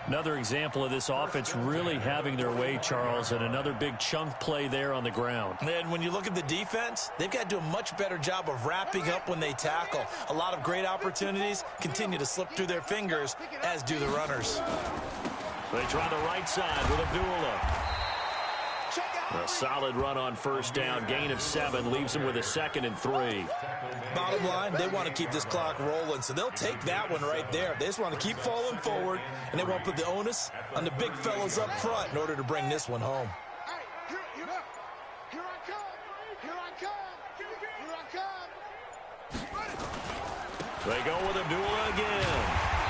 Another example of this offense really having their way, Charles, and another big chunk play there on the ground. And when you look at the defense, they've got to do a much better job of wrapping up when they tackle. A lot of great opportunities continue to slip through their fingers, as do the runners. They try the right side with Abdullah. A solid run on 1st down, gain of 7, leaves them with a 2nd and 3. Bottom line, they want to keep this clock rolling, so they'll take that one right there. They just want to keep falling forward, and they won't put the onus on the big fellas up front in order to bring this one home. Hey, here I come. Here I come. Here I come. They go with Abdullah again.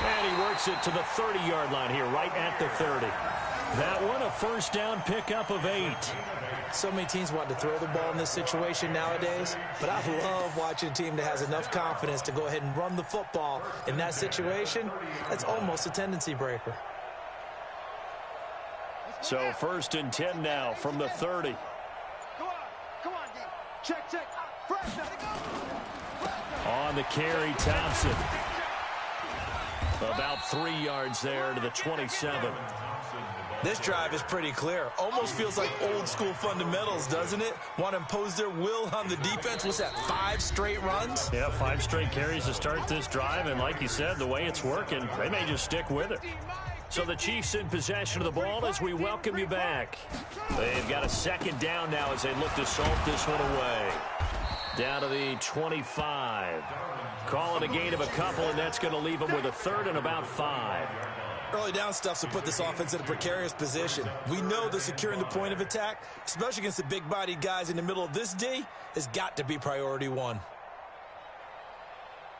And he works it to the 30-yard line here, right at the 30. That one, a 1st down pickup of 8. So many teams want to throw the ball in this situation nowadays, but I love watching a team that has enough confidence to go ahead and run the football in that situation. That's almost a tendency breaker. So 1st and 10 now from the 30. Come on, D. Check, check. Fresh, On the carry, Thompson. About 3 yards there to the 27. This drive is pretty clear. Almost feels like old school fundamentals, doesn't it? Want to impose their will on the defense. What's that, 5 straight runs? Yeah, 5 straight carries to start this drive. And like you said, the way it's working, they may just stick with it. So the Chiefs in possession of the ball as we welcome you back. They've got a 2nd down now as they look to salt this one away. Down to the 25. Calling a gain of a couple, and that's going to leave them with a 3rd and about 5. Early down stuff to put this offense in a precarious position. We know that securing the point of attack, especially against the big-bodied guys in the middle of this D, has got to be priority 1.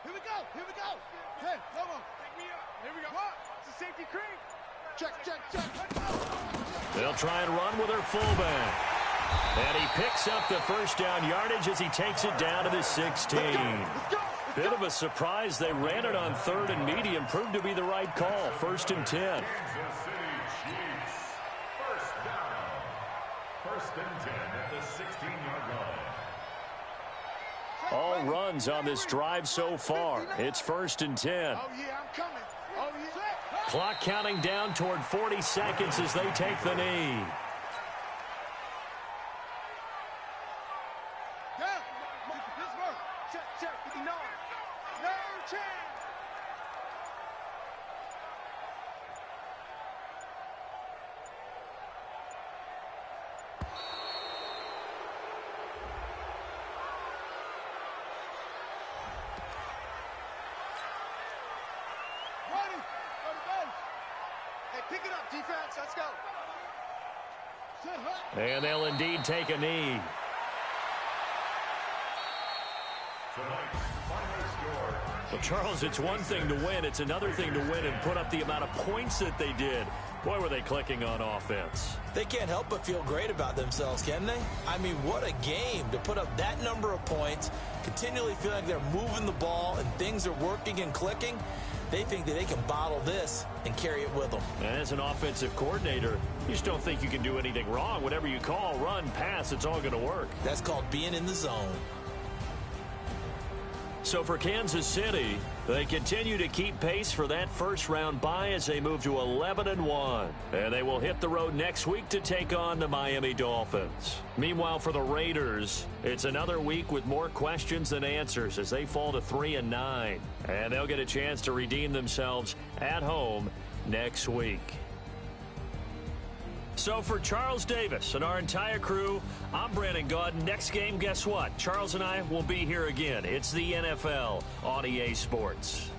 Here we go. Here we go. Hey, come on. Take me up. Here we go. What? It's a safety cream. Check, check, check. They'll try and run with their fullback. And he picks up the 1st down yardage as he takes it down to the 16. Bit of a surprise. They ran it on 3rd and medium. Proved to be the right call. 1st and 10. Kansas City Chiefs. 1st down. 1st and 10 at the 16-yard line. All runs on this drive so far. It's 1st and 10. Oh, yeah, I'm coming. Oh, yeah. Clock counting down toward 40 seconds as they take the knee. Pick it up, defense. Let's go. And they'll indeed take a knee. Tonight's final score, Well, Charles, it's one thing to win. It's another thing to win and put up the amount of points that they did. Boy, were they clicking on offense. They can't help but feel great about themselves, can they? I mean, what a game to put up that number of points, continually feeling like they're moving the ball and things are working and clicking. They think that they can bottle this and carry it with them. And as an offensive coordinator, you just don't think you can do anything wrong. Whatever you call, run, pass, it's all going to work. That's called being in the zone. So for Kansas City, they continue to keep pace for that first-round bye as they move to 11-1. And they will hit the road next week to take on the Miami Dolphins. Meanwhile, for the Raiders, it's another week with more questions than answers as they fall to 3-9. And they'll get a chance to redeem themselves at home next week. So for Charles Davis and our entire crew, I'm Brandon Gaudin. Next game, guess what? Charles and I will be here again. It's the NFL on EA Sports.